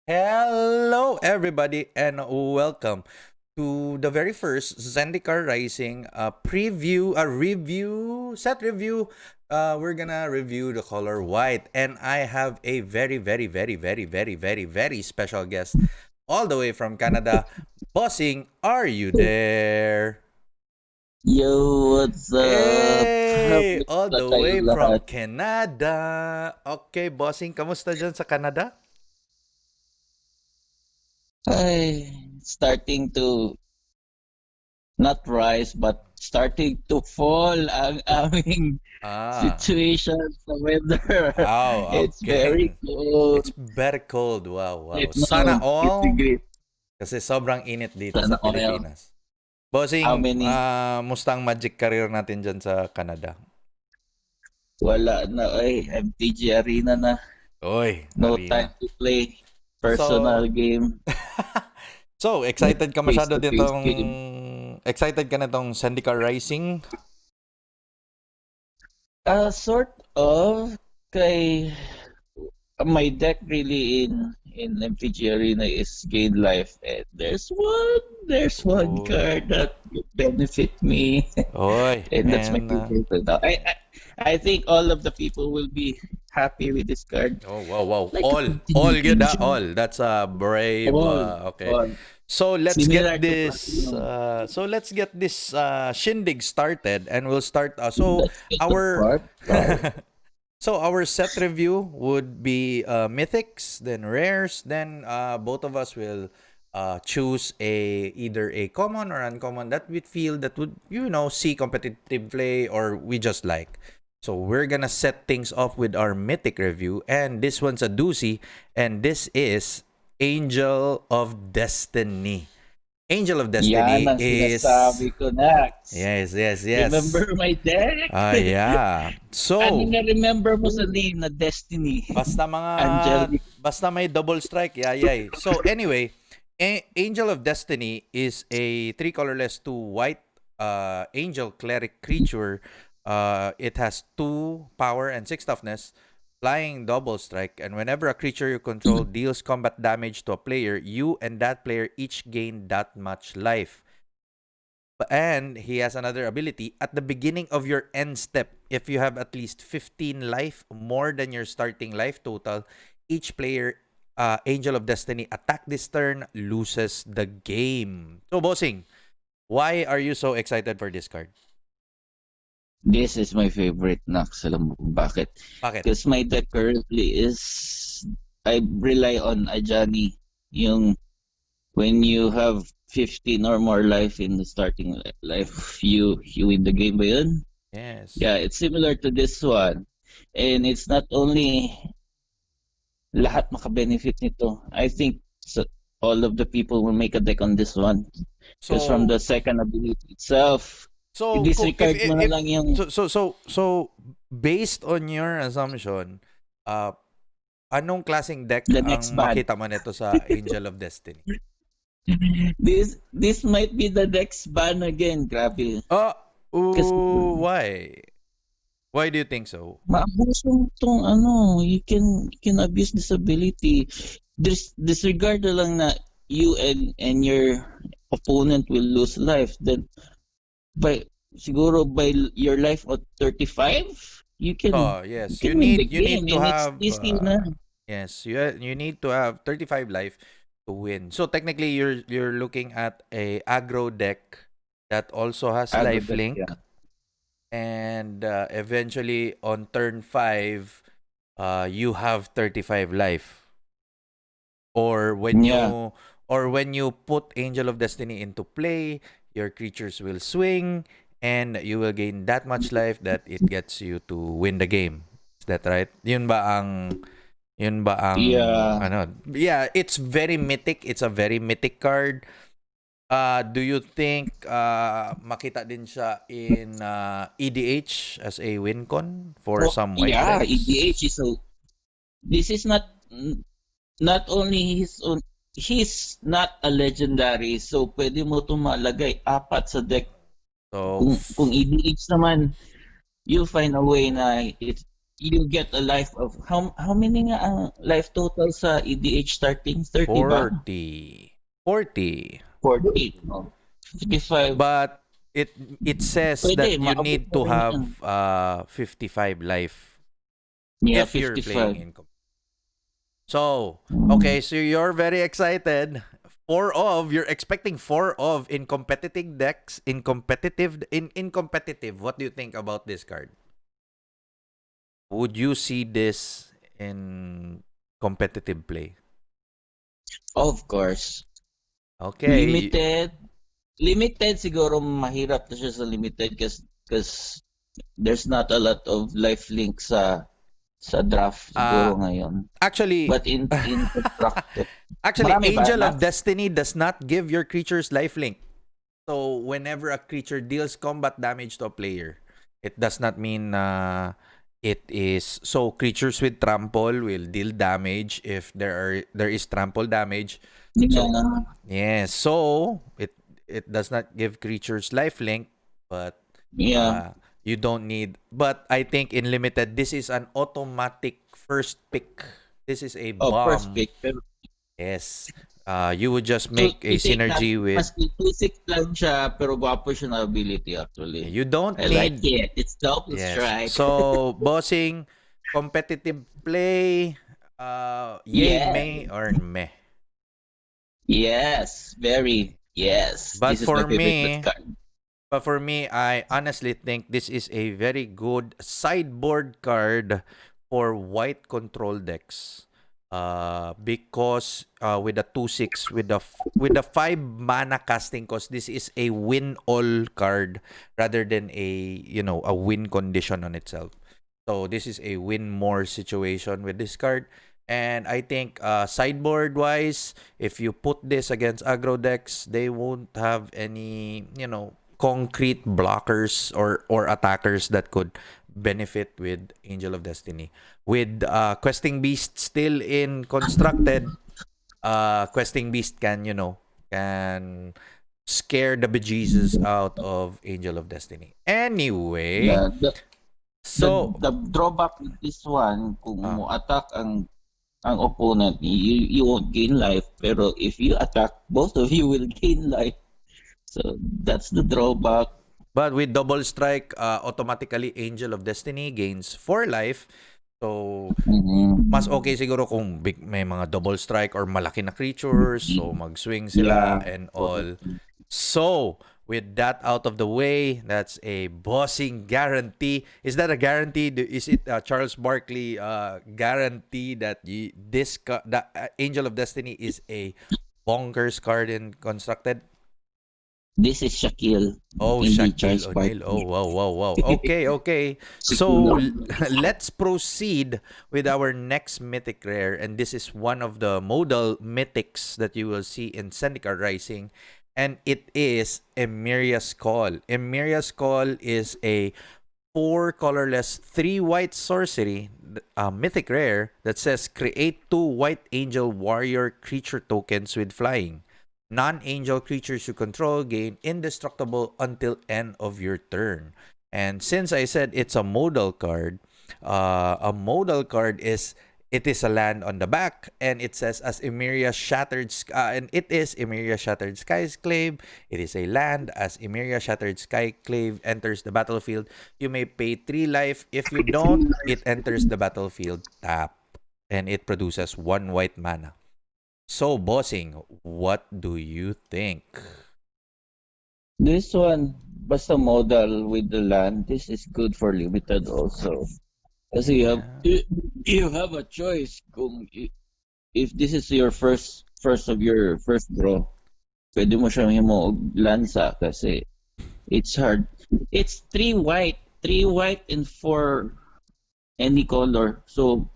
Hello, everybody, and welcome to the very first Zendikar Rising set review. We're gonna review the color white, and I have a very special guest all the way from Canada. Bossing, are you there? Yo, what's up? Hey, all Kamusta the kayo way from lahat? Canada. Okay, Bossing, kamusta dyan sa Canada? Ay, starting to not rise but starting to fall ang aming Ah. situation sa weather. Oh, It's very okay. cold. It's very cold. Wow, wow. Right Sana now, 80 all degrees. kasi sobrang init dito Sana sa oil. Pilipinas. How Bossing, many? musta ang magic career natin dyan sa Canada? Wala na. Ay, MTG Arena na. Oy, No time arena. to play So, personal game. so excited ka masyado Face-to-face ditong game. excited ka na tong Zendikar Rising? Sort of. Kay my deck really in MTG Arena is gain life, and there's one Oy. card that would benefit me, Oy, and that's my man. favorite right now. I think all of the people will be happy with this card. Oh, wow, wow. Like a All good, continuation. all. That's a brave. All, Okay. all So let's get similar to this. Platinum. Shindig started, and we'll start. So Let's get the our part started. so our set review would be mythics, then rares, then both of us will choose either a common or uncommon that we feel that would see competitive play or we just like. So we're gonna set things off with our mythic review, and this one's a doozy, and this is Angel of Destiny. Angel of Yan Destiny ang is sinasabi ko, Nax. yes. Remember my deck? Yeah. Ano So, na remember mo sa name na Destiny? basta mga Angelic. basta may double strike, yay. So anyway, Angel of Destiny is a 3 colorless 2 white angel cleric creature. It has 2 power and 6 toughness, flying double strike, and whenever a creature you control deals combat damage to a player, you and that player each gain that much life. And he has another ability at the beginning of your end step. If you have at least 15 life, more than your starting life total, each player, Angel of Destiny, attack this turn loses the game. So, Bossing, why are you so excited for this card? This is my favorite, Nax. Alam mo kung bakit? Bakit? Because my deck currently is, I rely on Ajani. Yung when you have 15 or more life in the starting life, you win the game ba yun? Yes. Yeah, it's similar to this one. And it's not only lahat makabenefit nito. I think all of the people will make a deck on this one. Because from So, the second ability itself, so disregard mo na if lang yung based on your assumption, anong klaseng deck the next ang ban. makita mo nito sa Angel of Destiny? This might be the next ban again, grabe. Kasi Why? Why do you think so? maabuso tong ano, you can abuse this ability. Disregard na lang na you and your opponent will lose life. Then siguro by your life at 35, you can Yes. win the You need game, to and it's have easy na. yes, you need to have 35 life to win. So technically you're looking at a aggro deck that also has Agro life deck, link, yeah. and eventually on turn 5 you have 35 life, or Yeah. when you put Angel of Destiny into play, your creatures will swing and you will gain that much life that it gets you to win the game. Is that right? Yun ba ang Yeah. ano? Yeah, it's very mythic. It's a very mythic card. Do you think makita din siya in EDH as a win con for Oh, some white yeah, decks? EDH is so this is not only he's not a legendary, so pwede mo itong malagay apat sa deck. So Kung EDH naman, you find a way na you get a life of how many nga ang life total sa EDH starting? 30 ba? 40. 40. 40, no? 55. But it says Pwede, that you maabot need mo to rin yan. have 55 life Yeah, if you're playing 55. in So, Mm. okay, so you're very excited. You're expecting 4 of in competitive decks, in competitive. What do you think about this card? Would you see this in competitive play? Of course. Okay. Limited. Limited siguro mahirap na siya sa limited kasi there's not a lot of life link sa draft Uh siguro ngayon. actually But in constructed. actually Marami ba? Angel of Nax? Destiny does not give your creatures lifelink. So whenever a creature deals combat damage to a player, it does not mean it is so creatures with trample will deal damage if there is trample damage. So Yeah. yes, so it does not give creatures lifelink, but Yeah. you don't need. But I think in limited, this is an automatic first pick. This is a Oh, first bomb. pick. Pero Yes. You would just to, make to a take that, synergy with. maski 2-6 lang siya, pero gwapo siya na ability actually. You don't I like need. it. It's double Yes. strike. So, bossing, competitive play, yay, Yeah. may, or meh. Yes. Very. Yes. But This is my for favorite me, card. I honestly think this is a very good sideboard card for white control decks. Because with the 2/6 with the 5 mana casting cost, this is a win all card rather than a win condition on itself. So this is a win more situation with this card. And I think sideboard wise, if you put this against aggro decks, they won't have any, concrete blockers or attackers that could benefit with Angel of Destiny. With Questing Beast still in constructed, Questing Beast can scare the bejesus out of Angel of Destiny. Anyway, Yeah. The, so the drawback with this one, kung uh, mo attack ang opponent, you won't gain life. Pero if you attack, both of you will gain life. So that's the drawback. but with double strike, automatically Angel of Destiny gains 4 life. So mas Mhm. okay siguro kung may mga double strike or malaki na creatures, so mag-swing sila Yeah. and all. So, with that out of the way, that's a bossing guarantee. Is that a guarantee? Is it Charles Barkley guarantee that the Angel of Destiny is a bonkers card in constructed? This is Shaquille, Oh, hindi Shaquille Charles O'Neal. Oh, Barkley. wow, wow, wow. Okay, okay. So, Shaquille. let's proceed with our next mythic rare. And this is one of the modal mythics that you will see in Zendikar Rising. And it is Emiria's Call. Emiria's Call is a 4 colorless, 3 white sorcery, mythic rare that says create 2 white angel warrior creature tokens with flying. Non-angel creatures you control gain indestructible until end of your turn. And since I said it's a modal card is it is a land on the back, and it says as Emeria Shattered and it is Emeria Shattered Skyclave. It is a land. As Emeria Shattered Skyclave enters the battlefield, you may pay 3 life. If you don't, it enters the battlefield tap, and it produces 1 white mana. So, bossing, what do you think? This one, basta modal with the land, this is good for limited also. Kasi Yeah. you have a choice kung if this is your first of your first draw, pwede mo siyang himo og lansa kasi it's hard. It's three white and 4 any color. So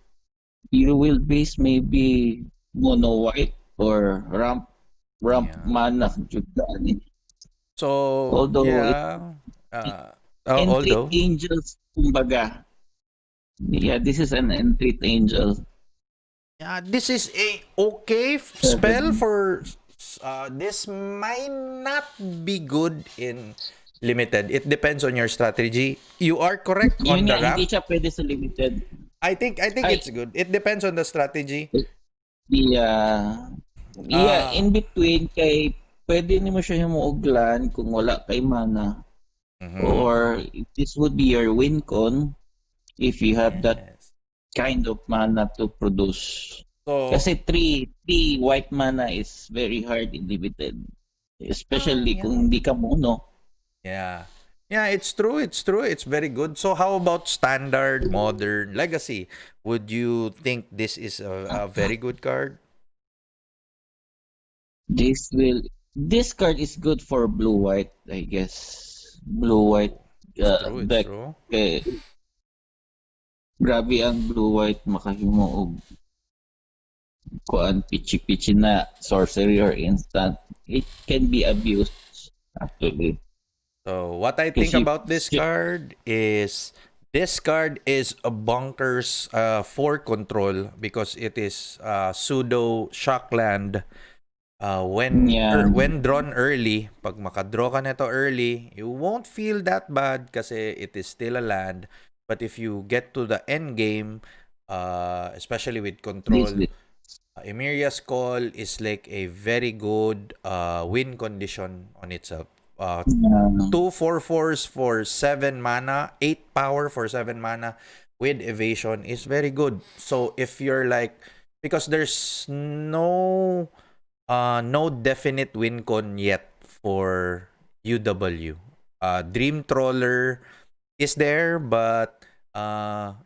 you will base maybe mono white or ramp Yeah. mana jud ani. So, Although it yeah. entreat Although, angels kumbaga. Yeah, this is an entreat angel. yeah, this is a okay spell Seven. for. This might not be good in limited. It depends on your strategy. You are correct Yun on nga, the hindi ramp. siya pwede sa limited. I think I it's good. It depends on the strategy. yeah, yeah, Uh in between kay pwede nimo siya himuoglan kung wala kay mana, mhm. or this would be your win con if you have that Yes. kind of mana to produce. So, Kasi three white mana is very hard in limited. Especially yeah. kung hindi ka mono. Yeah. Yeah, it's true. It's true. It's very good. So, how about standard, modern, legacy? Would you think this is a very good card? This card is good for blue white, I guess. Blue white Oh, it's true. It's deck. true. Eh, grabe ang blue white makahimo og kuan pichi-pichi na sorcery or instant. It can be abused actually. So, what I think Kasi about this card is a bonkers for control because it is pseudo shockland. yeah, When drawn early, pag makadraw ka nito early, you won't feel that bad kasi it is still a land. But if you get to the end game, especially with this control, Emeria's Call is like a very good win condition on itself. yeah, Two 4/4s for 7 mana, 8 power for 7 mana with evasion is very good. So if you're like, because there's no definite win con yet for UW. Dream Troller is there, but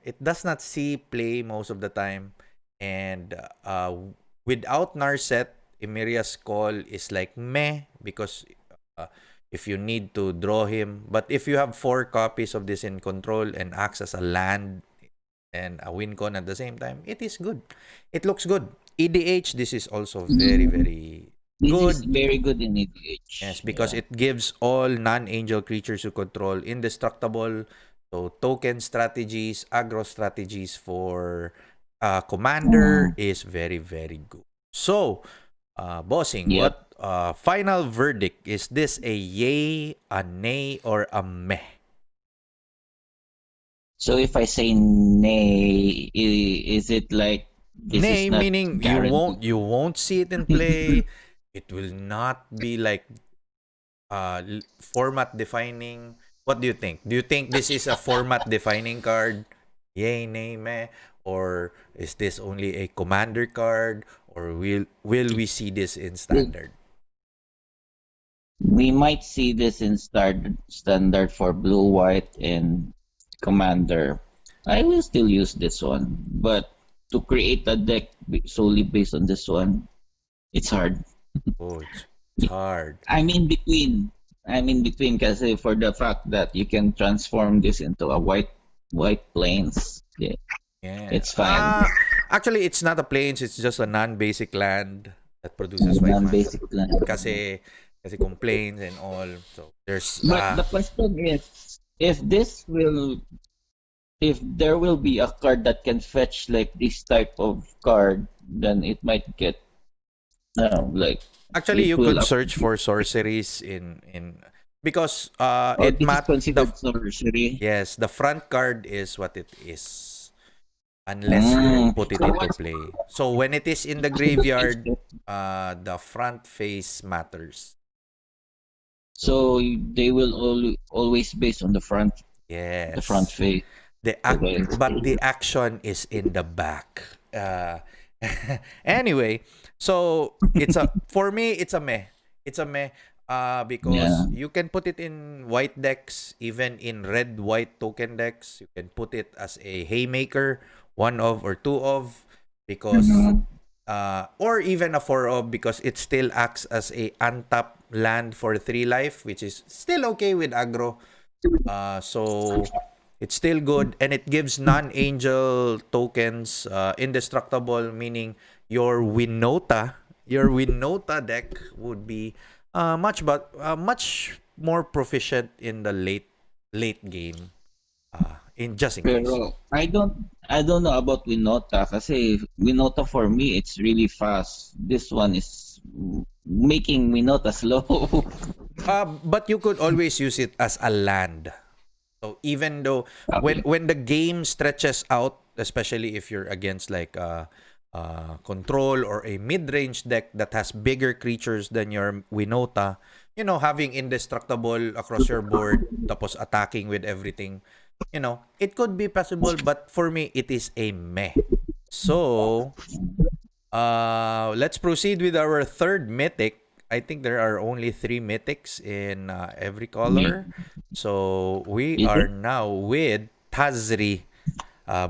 it does not see play most of the time. And without Narset, Emeria's Call is like meh because uh, if you need to draw him. But if you have 4 copies of this in control and acts as a land and a win con at the same time, it is good. It looks good. EDH, this is also very, mm, very this is good. very good in Yes, EDH. because Yeah. it gives all non-angel creatures you control indestructible. So token strategies, aggro strategies for commander Mm, is very, very good. So, bossing, yep. what final verdict? Is this a yay, a nay, or a meh? So if I say nay, is it like this is Nay, not meaning guaranteed? you won't see it in play. It will not be like format defining. What do you think? Do you think this is a format defining card? Yay, nay, meh? Or is this only a commander card? Or will we see this in standard? We might see this in standard for blue, white, and commander. I will still use this one, but to create a deck solely based on this one, it's hard. Oh, it's hard. I'm in between. I'm in between kasi for the fact that you can transform this into a white plains. Yeah, Yeah. it's fine. Actually, it's not a plains. It's just a non-basic land that produces white mana. Non-basic plan. Kasi kasi complaints and all. So there's But the question is, if there will be a card that can fetch like this type of card, then it might get like actually, it you will could up. search for sorceries in because Oh, this is considered sorcery. yes, the front card is what it is unless you Mm. put it So into what's play. So when it is in the so the graveyard, instant? the front face matters. So So they will always based on the front yes, face. Okay. but the action is in the back. Anyway, so it's a for me it's a meh. It's a meh. Because Yeah. you can put it in white decks, even in red white token decks. You can put it as a haymaker, one of or two of, because Mhm. or even a four of because it still acts as a untapped land for 3 life, which is still okay with aggro. So it's still good and it gives non-angel tokens indestructible, meaning your Winota deck would be much more proficient in the late game in just in case. Pero I don't know about Winota kasi Winota for me it's really fast. This one is making Winota slow. But you could always use it as a land. So even though when Okay. when the game stretches out especially if you're against like control or a mid-range deck that has bigger creatures than your Winota, having indestructible across your board, tapos attacking with everything, it could be possible, but for me, it is a meh. So, let's proceed with our third mythic. I think there are only three mythics in every Me, color. So, we is are it? now with Tazri,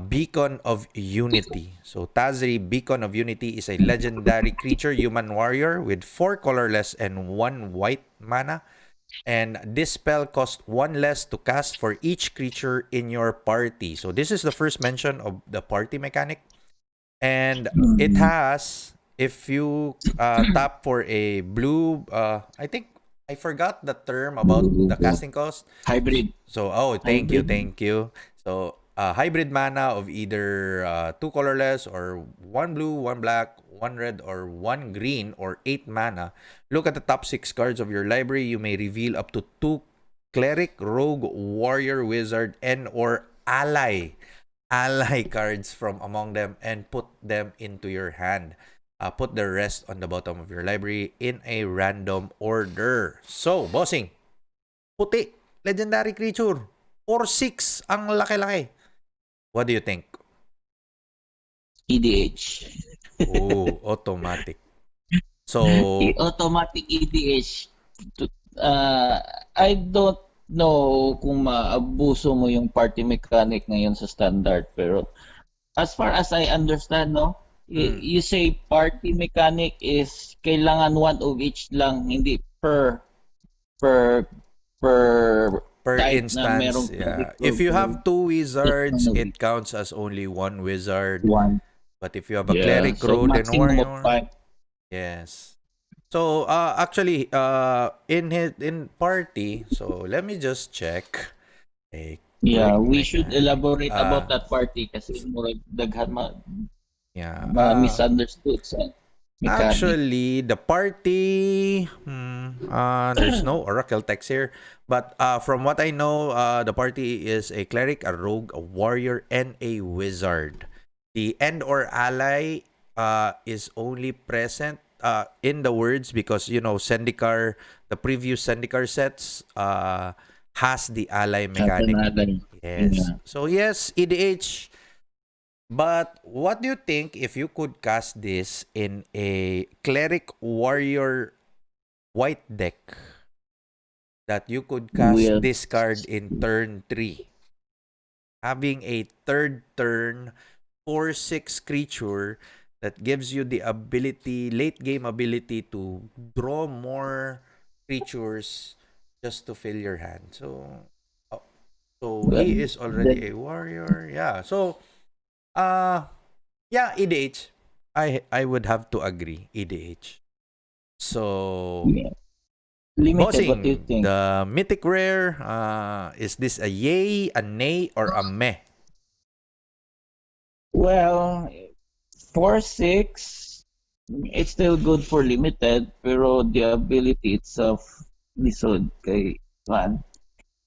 Beacon of Unity. So Tazri, Beacon of Unity is a legendary creature, human warrior with 4 colorless and 1 white mana. And this spell costs 1 less to cast for each creature in your party. So this is the first mention of the party mechanic. And it Mm, has, if you tap for a blue, I think I forgot the term about the casting cost. hybrid. So, oh, thank you, Hybrid. thank you. So, hybrid mana of either two colorless or one blue, one black, one red, or one green, or 8 mana. Look at the top 6 cards of your library. You may reveal up to 2 cleric, rogue, warrior, wizard, and or ally cards from among them and put them into your hand. Put the rest on the bottom of your library in a random order. So, bossing, puti, legendary creature. 4-6, ang laki-laki. What do you think? EDH. Oh, automatic. So, Automatic EDH. Uh, I don't know kung maabuso mo yung party mechanic ngayon sa standard, pero as far as I understand, no, mm, you say party mechanic is kailangan one of each lang, hindi per per per type na instance, merong yeah. cleric If rogue you rogue. have 2 wizards, One of it each. counts as only 1 wizard. One. But if you have a Yeah. cleric, So rogue, and maximum of warrior, five. yes. So, actually, in party, so let me just check a Yeah, quick we should mechanic. elaborate about that party kasi murag daghan Yeah. misunderstood sa mechanic. Actually, the party, there's no oracle text here, but from what I know, the party is a cleric, a rogue, a warrior, and a wizard. The end or ally is only present in the words because Zendikar, the previous Zendikar sets has the ally mechanic. Natin. Yes. Yeah. So yes, EDH. But what do you think if you could cast this in a cleric warrior white deck that you could cast Weird. this card in turn 3? Having a third turn 4/6 creature that gives you the ability, late game ability to draw more creatures just to fill your hand. Uh, so Well, he is that, already a warrior. Yeah. So, uh yeah, EDH. I would have to agree, EDH. So, yeah. Limited, what do you bossing, think? the mythic rare, is this a yay, a nay, or a meh? Well, 4-6, it's still good for limited, pero the ability itself, lisod kay man.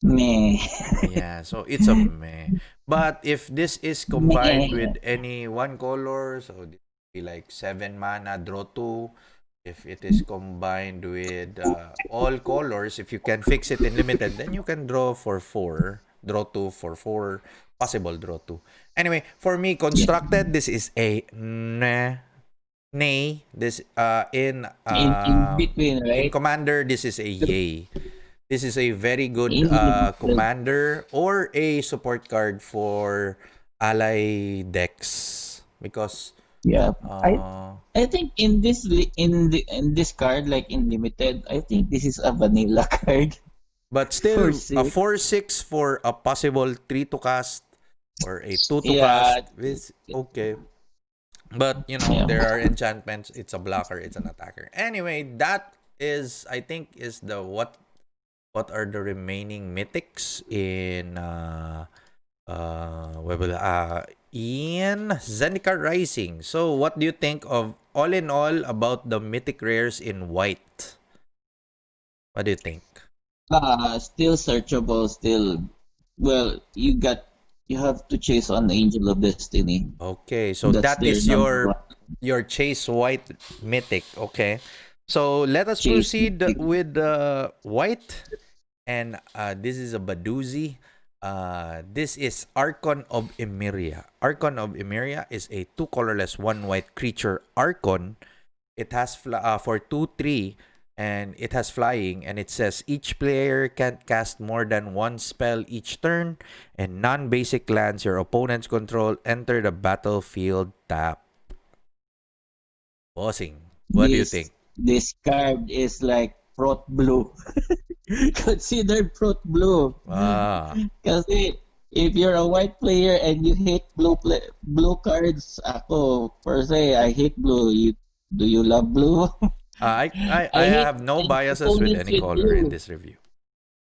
Meh. Yeah, so it's a meh. But if this is combined Meh. with any one color, so this would be like 7 mana, draw 2. If it is combined with all colors, if you can fix it in limited, then you can draw for 4, draw 2 for 4, possible draw 2. Anyway, for me, Yeah. constructed, this is a nah, nay. This In between, in right? commander, this is a yay. This is a very good In limited. commander or a support card for ally decks because Yeah. I uh, I think in this card, like in limited, I think this is a vanilla card but for still a 6. 4/6 for a possible 3 to cast or a 2 to cast Yeah. is okay. But Yeah. there are enchantments, it's a blocker, it's an attacker. Anyway, that is I think is the what are the remaining mythics in what was in Zendikar Rising. So what do you think of all in all about the mythic rares in white? What do you think? Still searchable, still, well, you got you have to chase on Angel of Destiny. Okay, so That's that their is number one your chase white mythic. Okay, so let us chase. proceed with white, and this is a Baduzi. This is Archon of Emeria. Archon of Emeria is a two colorless, one white creature Archon. It has for 2/3, and it has flying, and it says each player can't cast more than one spell each turn, and non-basic lands your opponents control enter the battlefield tap. Bossing, what do you This think? this card is like Prot Blue. Considered Prot Blue. Ah, Kasi if you're a white player and you hate blue cards, ako per se, I hate blue. Do you love blue? I I hate have no biases with opponents any with color in blue. this review.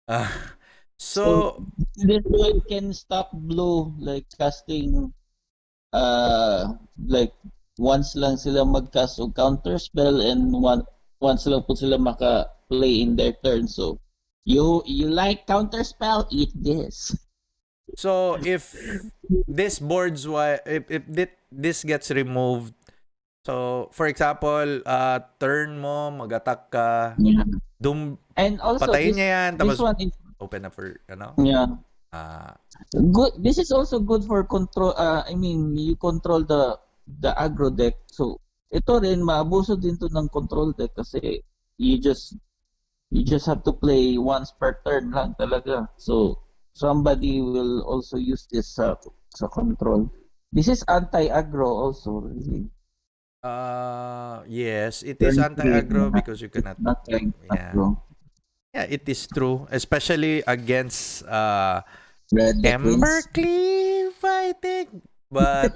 Uh, So so this one can stop blue like casting like once lang sila mag-cast o counter spell and once lang po sila maka-play in their turn. So you like counter spell, eat this. if this boards this gets removed. So, for example, turn mo, mag-attack ka, Yeah. dum And also patayin niya yan, this tapos one is open up for, yeah. ah, Good. This is also good for control. I mean, you control the aggro deck. So ito rin maabuso din to ng control deck kasi you just you just have to play once per turn lang talaga. So somebody will also use this sa control. This is anti-aggro also, really. yes, it is Turn 3, anti-aggro because you cannot, yeah. anti-aggro. Yeah, it is true. Especially against Red deck wins. Embercleave, I think. But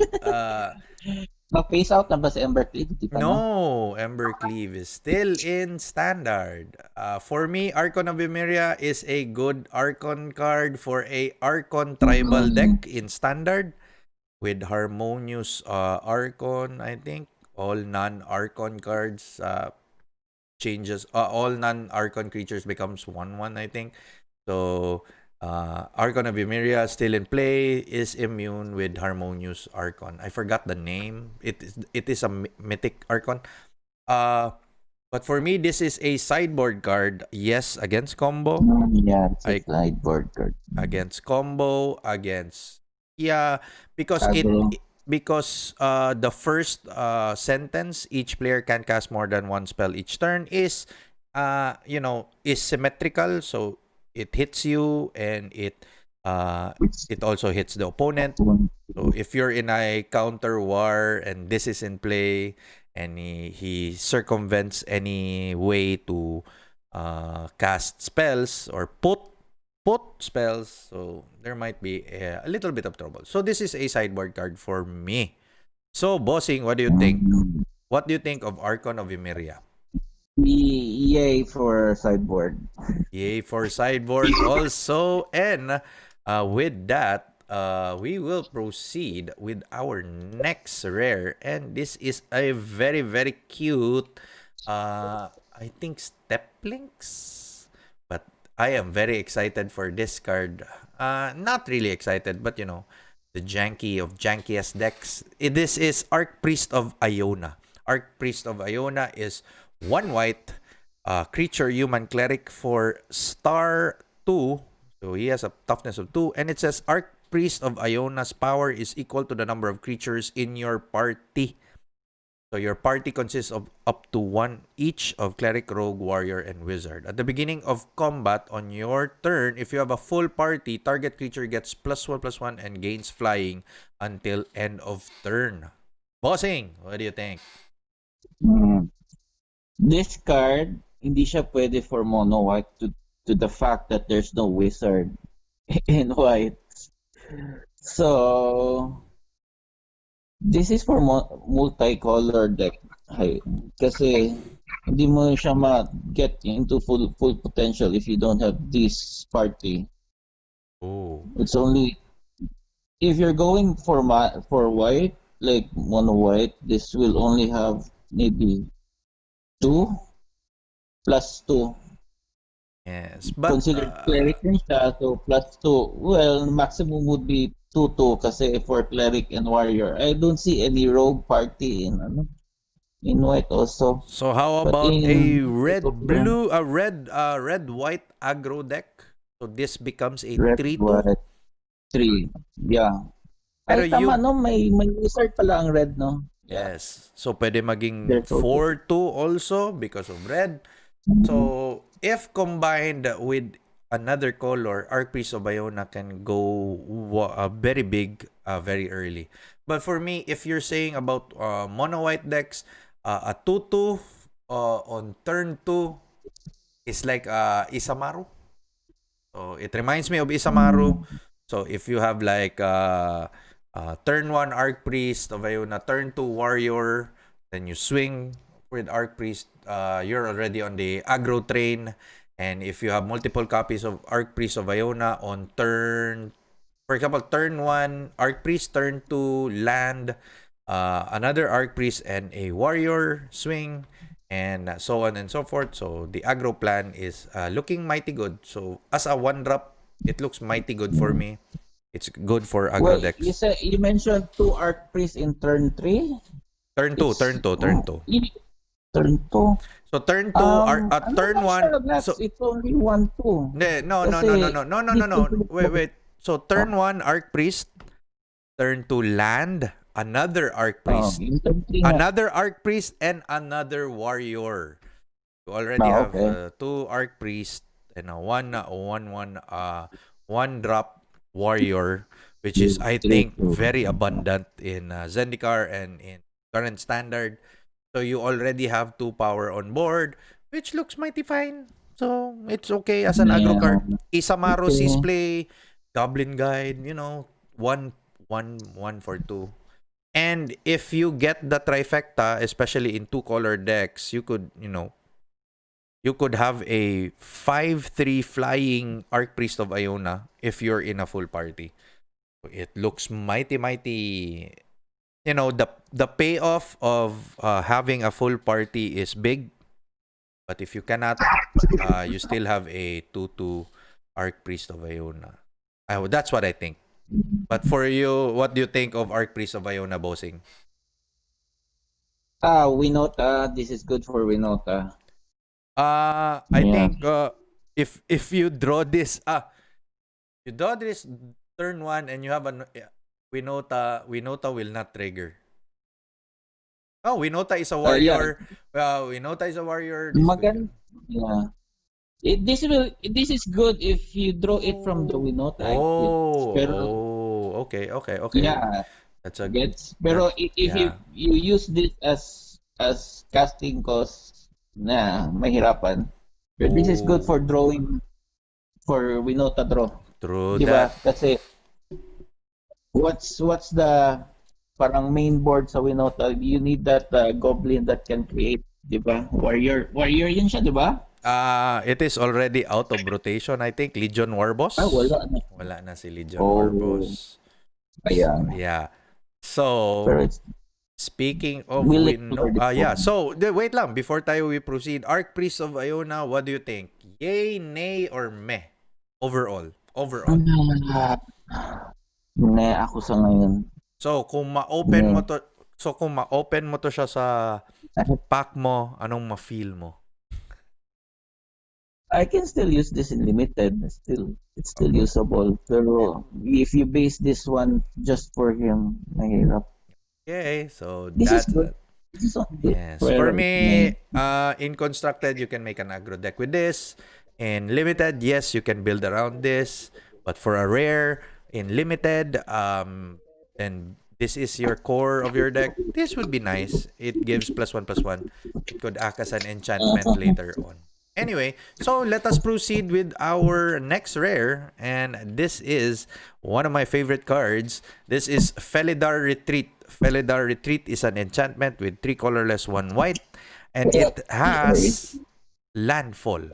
Ma-face out na ba si Embercleave? Di pa, no? no, Embercleave is still in standard. For me, Archon of Emeria is a good Archon card for a Archon tribal Mm, deck in standard with harmonious Archon, I think. All non-Archon cards changes. All non-Archon creatures becomes 1/1, I think. So, Archon of Emeria still in play, is immune with Harmonious Archon. I forgot the name. It is a mythic Archon. Uh, but for me, this is a sideboard card. Yes, against combo. yeah, it's a I sideboard card. against combo against yeah because Aggro. the first sentence each player can cast more than one spell each turn is is symmetrical, so it hits you and uh It's it also hits the opponent. one. So if you're in a counter war and this is in play, and he circumvents any way to cast spells or put spells, so there might be a little bit of trouble. So this is a sideboard card for me. So bossing, what do you think? Mm. What do you think of Archon of Emeria? Yay for sideboard. Yay for sideboard also. And with that, we will proceed with our next rare. And this is a very, very cute, I think, Steplinks. But I am very excited for this card. Not really excited, but the janky of jankiest decks. This is Arch Priest of Iona. Arch Priest of Iona is one white creature human cleric for star 2. So he has a toughness of 2. And it says Arch Priest of Iona's power is equal to the number of creatures in your party. So your party consists of up to one each of cleric, rogue, warrior, and wizard. At the beginning of combat on your turn, if you have a full party, target creature gets +1/+1 and gains flying until end of turn. Bossing, what do you think? Mm. This card, hindi siya pwede for mono white to the fact that there's no wizard in white. So, this is for multicolor deck. Ay, kasi hindi mo siya ma-get into full potential if you don't have this party. Oh, It's only if you're going for white, like mono white, this will only have maybe 2 + 2. yes. But Considered cleric din siya, so +2. Well, maximum would be 2-2 kasi for cleric and warrior. I don't see any rogue party in white also. So how But about a in red blue, a red white aggro deck? So this becomes a red 3-2. white 3. Yeah. Pero Ay tama you no, may wizard pala ang red no. Yeah. yes. So pwede maging There's also 4-2 also because of red. mm, So if combined with another color, Archpriest of Iona can go very big very early. But for me, if you're saying about mono white decks, a 2-2 on turn 2 is like Isamaru. So it reminds me of Isamaru. mm, So if you have like turn 1 Archpriest of Iona, turn 2 Warrior, then you swing with Archpriest, you're already on the aggro train. And if you have multiple copies of Archpriest of Iona on turn, for example, turn 1 Archpriest, turn 2 land, another Archpriest and a Warrior swing, and so on and so forth. So the aggro plan is looking mighty good. So as a one drop, it looks mighty good for mm. me. It's good for Well, aggro you decks. said you mentioned 2 archpriests in turn 3. Turn 2, It's turn 2, turn 2. turn 2. So turn 2 are I'm turn not 1. sure of that. So It's only 1-2. no, no, no, no, Kasi no, no, no, this no, is no. Wait. So turn 1 Arc Priest, turn 2 land, another Arc Priest, yung turn 3 nga. another Arc Priest, and another Warrior. You already have Okay. 2 Arc Priest and a one drop Warrior, which is I True, think true. very abundant in Zendikar and in current standard. So you already have 2 power on board, which looks mighty fine. So it's okay as an aggro Yeah. card. Isamaru sees Okay. play, Goblin Guide, one, one for 2. And if you get the trifecta, especially in 2-color decks, you could have a 5-3 flying Archpriest of Iona if you're in a full party. It looks mighty, mighty. The payoff of having a full party is big, but if you cannot, you still have a 2-2 Archpriest of Iona. That's what I think. But for you, what do you think of Archpriest of Iona, bossing? Winota. This is good for Winota. I Yeah. think if you draw this turn 1 and you have an Winota will not trigger. Oh, Winota is a Yeah. warrior. Well, Winota is a warrior. This is good. Yeah. This is good if you draw it from the Winota exit. Pero Okay, okay, okay. yeah, That's a pero that if yeah. you use this as casting cost, mahirapan. But this is good Oh, for drawing for Winota draw. true 'Di ba? that. Kasi what's the parang main board sa Winota? You need that goblin that can create, 'di ba? Warrior yun siya, 'di ba? It is already out of rotation. I think Legion Warboss. Wala na. Wala na si Legion Oh, Warboss. So, ayan. yeah. So, Pero it's speaking of we'll explore Winno, this yeah. one. So, wait lang before tayo we proceed. Arc Priest of Iona, what do you think? Yay, nay, or meh? Overall. Overall. Ah, ako sa ngayon. So, kung ma-open mo Ne. to, siya sa pack mo, anong ma-feel mo? I can still use this in limited. It's still Okay. usable. Pero if you base this one just for him, mahirap. Okay, so This is that's good. that. This is only good. Yes. For Pero me, in constructed, you can make an aggro deck with this. In limited, yes, you can build around this. But for a rare, in limited, and this is your core of your deck, this would be nice. It gives +1/+1. It could act as an enchantment later on. Anyway, so let us proceed with our next rare. And this is one of my favorite cards. This is Felidar Retreat. Felidar Retreat is an enchantment with 3 colorless, 1 white. And it sorry. has landfall.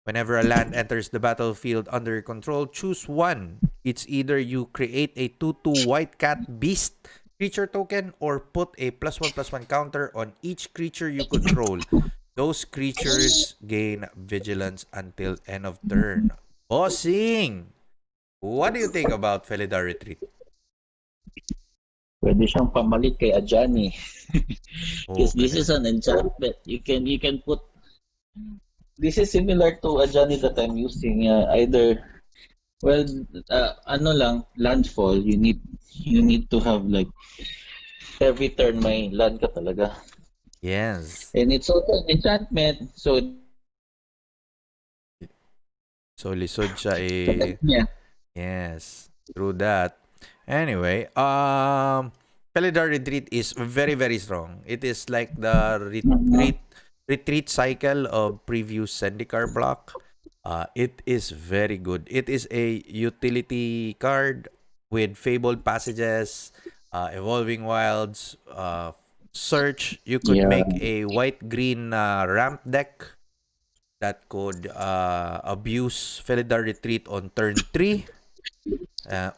Whenever a land enters the battlefield under your control, choose one. It's either you create a 2/2 white cat beast creature token or put a +1/+1 counter on each creature you control. Those creatures gain vigilance until end of turn. Bossing! What do you think about Felidar Retreat? Pwede siyang pamalit kay Ajani. Oh, Because this pwede. is an enchantment. You can put this is similar to Ajani that I'm using. Either well, ano lang landfall. You need to have like every turn may land ka talaga. Yes. And it's also an enchantment. So So, lisod siya like eh. niya. Yes. True that. Anyway, Felidar Retreat is very, very strong. It is like the Mhm. retreat cycle of previous Zendikar block. It is very good. It is a utility card with fabled passages, evolving wilds, search. You could Yeah. make a white green ramp deck that could abuse Felidar Retreat on turn 3.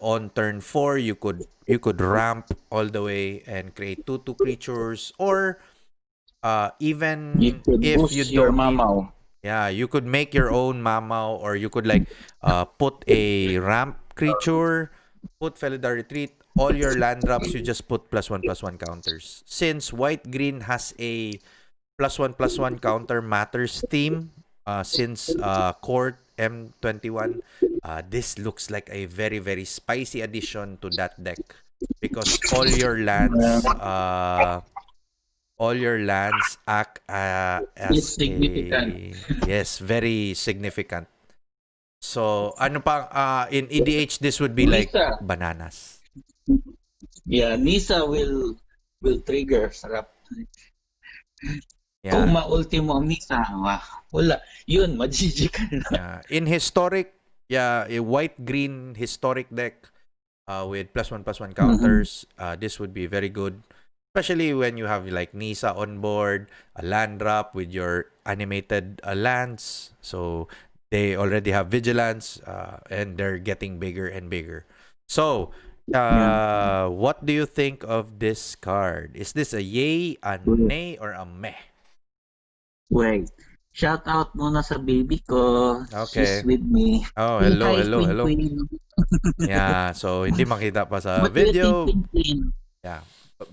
On turn 4, you could ramp all the way and create 2/2 creatures, or You even could if you boost your don't need, Mamau. yeah, you could make your own Mamau, or you could like put a ramp creature, put Felidar Retreat, all your land drops, you just put +1/+1 counters. Since white green has a +1/+1 counter matters theme, since court M21, this looks like a very, very spicy addition to that deck, because all your lands act It's as significant. a, yes, very significant. So ano pa, in EDH this would be like Nisa. bananas. Yeah, Nisa will trigger. Sarap. Kung Yeah. ma-ulti mo ang Nisa, wala. Yun, ma-GG ka na. Yeah. In historic, yeah, a white green historic deck with +1/+1 Mhm. counters, this would be very good. Especially when you have like Nisa on board, a land drop with your animated lands. So they already have vigilance, and they're getting bigger and bigger. So, Yeah. what do you think of this card? Is this a yay, a Wait. nay, or a meh? Wait. Shout out muna sa baby ko. She's Okay. with me. Oh, Say hello, hi, hello, Queen hello. Queen. Yeah, so hindi makita pa sa What do you think, video. Queen Queen? Yeah.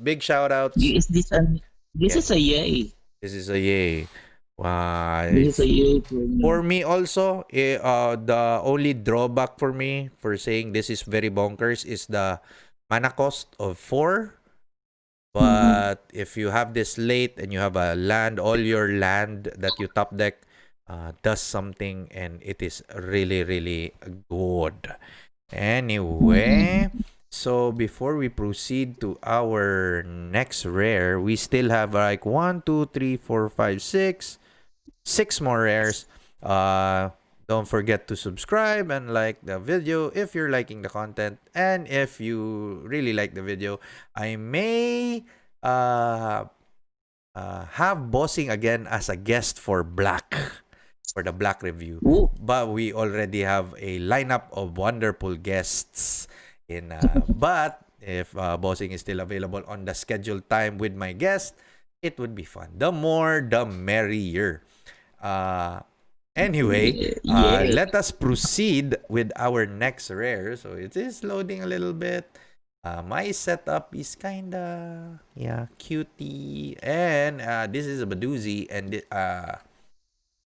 Big shout outs. Is this an this Yeah, is a yay. this is a yay. Why? This is a yay for me. For me also, the only drawback for me for saying this is very bonkers is the mana cost of 4. Mhm. But if you have this late and you have a land, all your land that you top deck does something, and it is really, really good. Anyway, Mhm. so before we proceed to our next rare, we still have like 1, 2, 3, 4, 5, 6 more rares. Uh, don't forget to subscribe and like the video if you're liking the content. And if you really like the video, I may uh, have Bossing again as a guest for Black, for the Black review. Ooh. But we already have a lineup of wonderful guests in. But if Bossing is still available on the scheduled time with my guest, it would be fun. The more, the merrier. Uh, anyway, Yeah. let us proceed with our next rare. So it is loading a little bit. My setup is kinda, yeah, cutie, and this is a Badoozy, and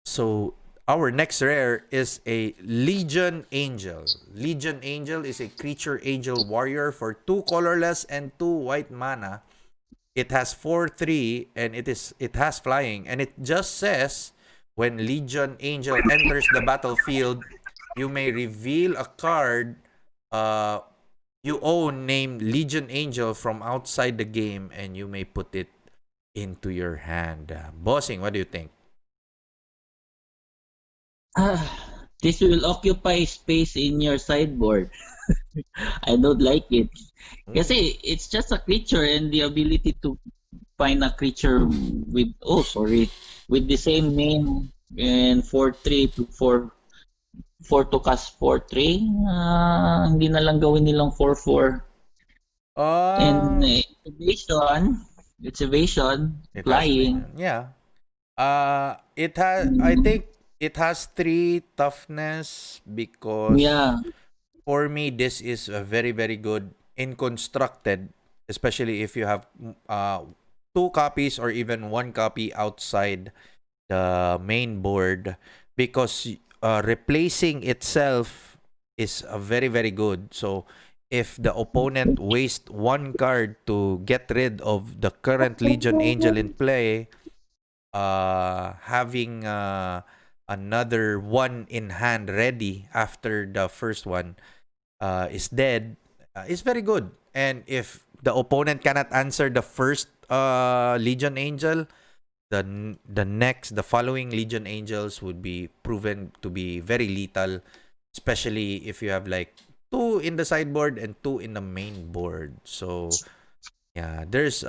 so our next rare is a Legion Angel. Legion Angel is a creature angel warrior for 2 colorless and 2 white mana. It has 4/3, and it has flying, and it just says when Legion Angel enters the battlefield, you may reveal a card uh you own named Legion Angel from outside the game, and you may put it into your hand. Bossing, what do you think? Ah, this will occupy space in your sideboard. I don't like it. Ooh. Kasi it's just a creature and the ability to find a creature with with the same name and 4/3 to 4 to cast 4/3. Hindi na lang gawin nilang 4/4. And Uh, it's evasion, it has flying. vision. Yeah. I think it has 3 toughness, because Yeah. for me this is a very, very good in constructed. especially if you have two copies or even one copy outside the main board, because replacing itself is very very good. So if the opponent wastes one card to get rid of the current Legion Angel in play, having another one in hand ready after the first one is dead is very good. And if the opponent cannot answer the first Legion Angel, the following Legion Angels would be proven to be very lethal, especially if you have like two in the sideboard and two in the main board. So yeah, there's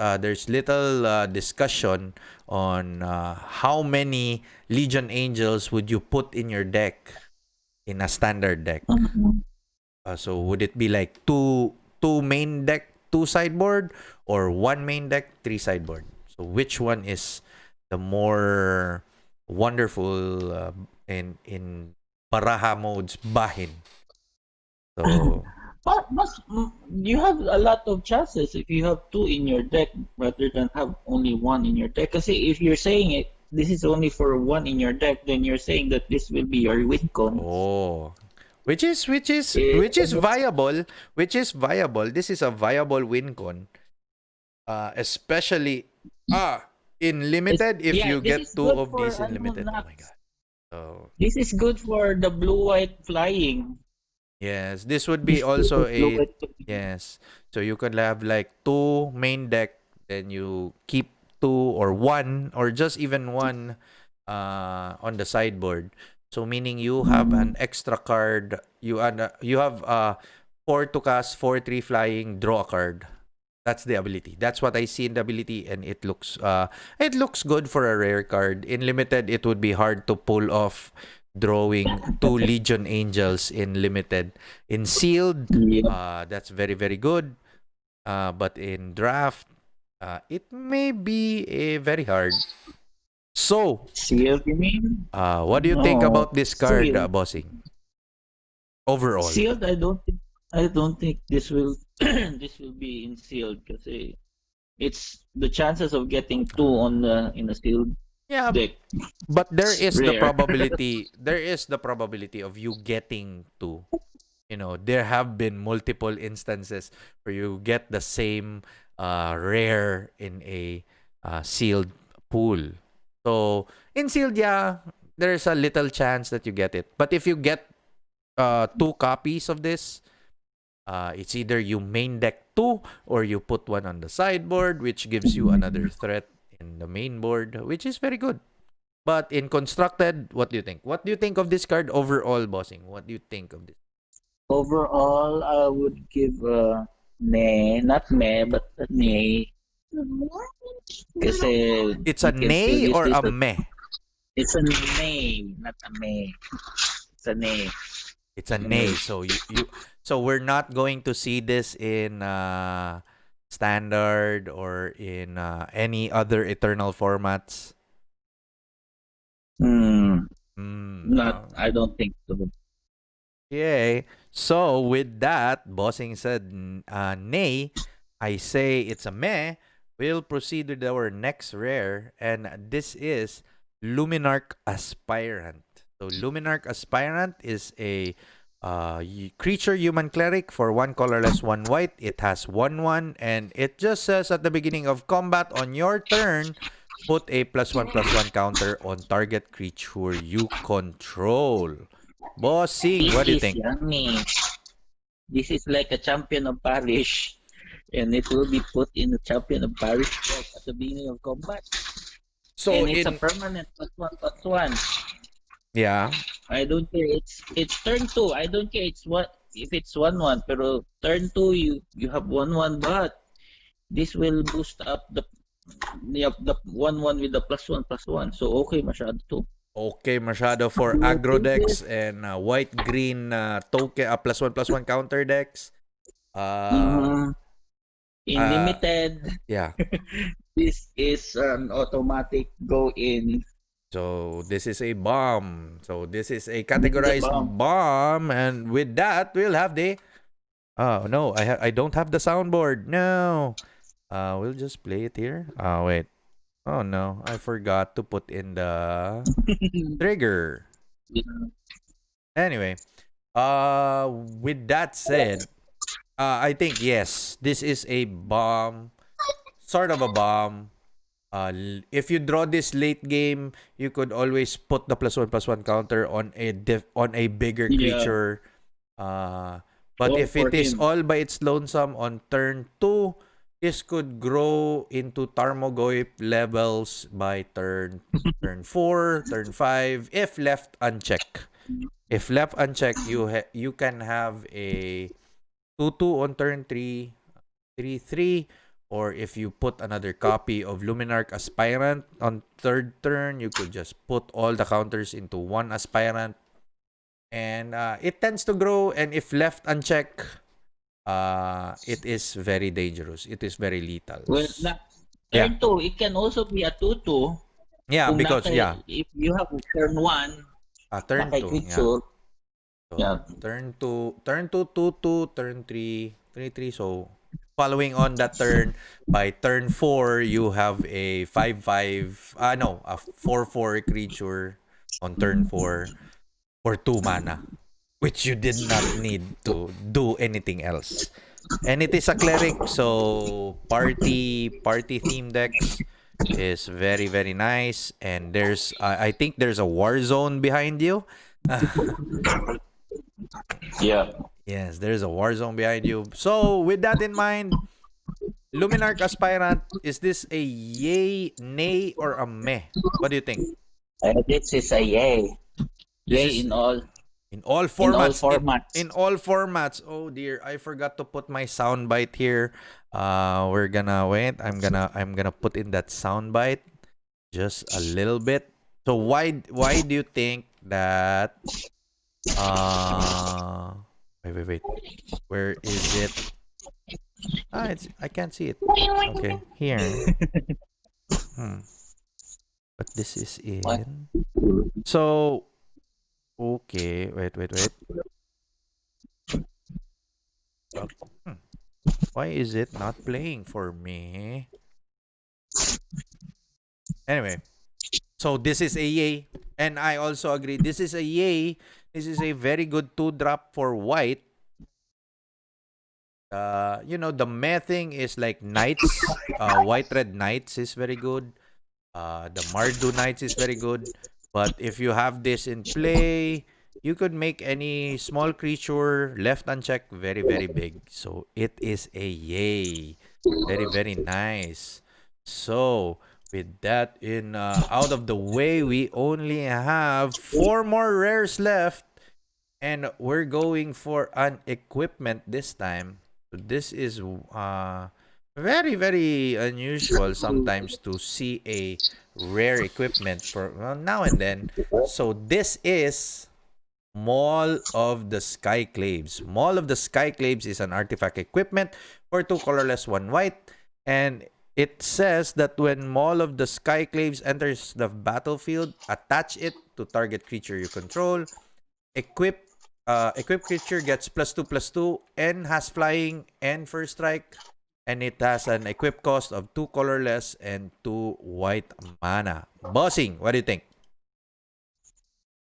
little discussion on how many Legion Angels would you put in your deck in a standard deck. Mhm. So would it be like two main deck, two sideboard, or one main deck, three sideboard? So which one is the more wonderful in Baraha modes bahin? So But you have a lot of chances if you have two in your deck rather than have only one in your deck. Kasi if you're saying this is only for one in your deck, then you're saying that this will be your win con. oh, which is Eh, viable, This is a viable win con, especially in limited if yeah, you this get is two good of for these in ano, limited. Oh my Nax. god. So This is good for the blue-white flying. yes, this would be This good also for a blue-white flying. yes. So you could have like two main deck, then you keep two or one or just even one on the sideboard. So meaning you have Mm. an extra card. You have four to cast, 4/3 flying, draw a card. That's the ability. That's what I see in the ability, and it looks good for a rare card. In limited, it would be hard to pull off drawing two Legion Angels in limited. In sealed, Yeah. that's very very good. But in draft, it may be very hard. So, Sealed, you mean? what do you think No, about this card, sealed. bossing? Overall, Sealed, I don't think this will this will be in sealed kasi it's the chances of getting two on the in a sealed yeah, deck but there is is the rare. probability. There is the probability of you getting two. There have been multiple instances where you get the same rare in a sealed pool. So in sealed, yeah, there's a little chance that you get it. But if you get two copies of this, it's either you main deck two or you put one on the sideboard, which gives you another threat in the main board, which is very good. But in constructed, what do you think? What do you think of this card overall, bossing? What do you think of this? Overall, I would give a nay, not meh, but a nay. Kasi It's a you can still nay use or this a as meh? it's a nay, not a may. It's a nay. It's a Nay. nay. So we're not going to see this in standard or in any other eternal formats. Hmm. Mm, Not. I don't think so. okay. So with that, bossing said nay. I say it's a meh. We'll proceed with our next rare, and this is Luminar Aspirant. So Luminar Aspirant is a creature human cleric for one colorless, one white. It has 1/1, and it just says at the beginning of combat on your turn, put a +1/+1 counter on target creature you control. Bossing, This what do you is think? yummy. This is like a champion of parish, and it will be put in the champion of parish deck at the beginning of combat. So And it's a in permanent +1/+1. yeah, I don't care. It's turn two. I don't care. It's what if it's 1/1. Pero turn two, you have 1/1, but this will boost up the 1/1 with the +1/+1. So okay, masyado to. okay, masyado for You aggro take decks this. and white green token +1/+1 counter decks. Uh, Mm-hmm. In uh, limited, yeah. this is an automatic go in. So this is a bomb. So this is a This is a categorized bomb. bomb, and with that, we'll have the Oh no, I don't have the soundboard. No. We'll just play it here. Oh wait. Oh no, I forgot to put in the trigger. Anyway, with that said, I think yes, this is a bomb, sort of a bomb. If you draw this late game, you could always put the +1/+1 counter on on a bigger Yeah, creature. Uh, but go if for it is him. all by its lonesome on turn 2, this could grow into Tarmogoyf levels by turn 4, turn 5, if left unchecked. If left unchecked, you can have a 2/2 on turn 3, 3/3, or if you put another copy of Luminar Aspirant on third turn, you could just put all the counters into one Aspirant, and it tends to grow. And if left unchecked, it is very dangerous. It is very lethal. Well, Yeah, turn 2, it can also be a 2-2 yeah, kung because yeah, if you have turn 1, turn 2, yeah. naka-creature, So yeah. turn 2, 2/2, turn 3, 3/3. So following on that turn, by turn 4, you have a 5/5, no, a 4/4 creature on turn 4 for 2 mana, which you did not need to do anything else. And it is a cleric, so party theme decks is very very nice. And there's I think there's a war zone behind you. Yeah. Yes, there's a war zone behind you. So, with that in mind, Luminarch Aspirant, is this a yay, nay, or a meh? What do you think? This is a yay. This Yay is in all in all formats. In formats. all formats. Oh dear, I forgot to put my soundbite here. We're gonna wait. I'm gonna put in that soundbite just a little bit. So why do you think that uh wait. Where is it? It's I can't see it. Okay, here. Hmm. But this is What? in. So okay, wait. Oh, hmm. Why is it not playing for me? Anyway, so this is a yay, and I also agree. This is a yay. This is a very good 2-drop for white. The meh thing is like knights. White red knights is very good. The Mardu Knights is very good. But if you have this in play, you could make any small creature left unchecked very, very big. So it is a yay. Very, very nice. So with that in out of the way, we only have 4 more rares left. And we're going for an equipment this time. So this is very, very unusual sometimes to see a rare equipment for now and then. So this is Maul of the Skyclaves. Maul of the Skyclaves is an artifact equipment for 2 colorless, 1 white. And it says that when Maul of the Skyclaves enters the battlefield, attach it to target creature you control. Equip creature gets +2/+2 and has flying and first strike, and it has an equip cost of 2 colorless and 2 white mana. Bossing, what do you think?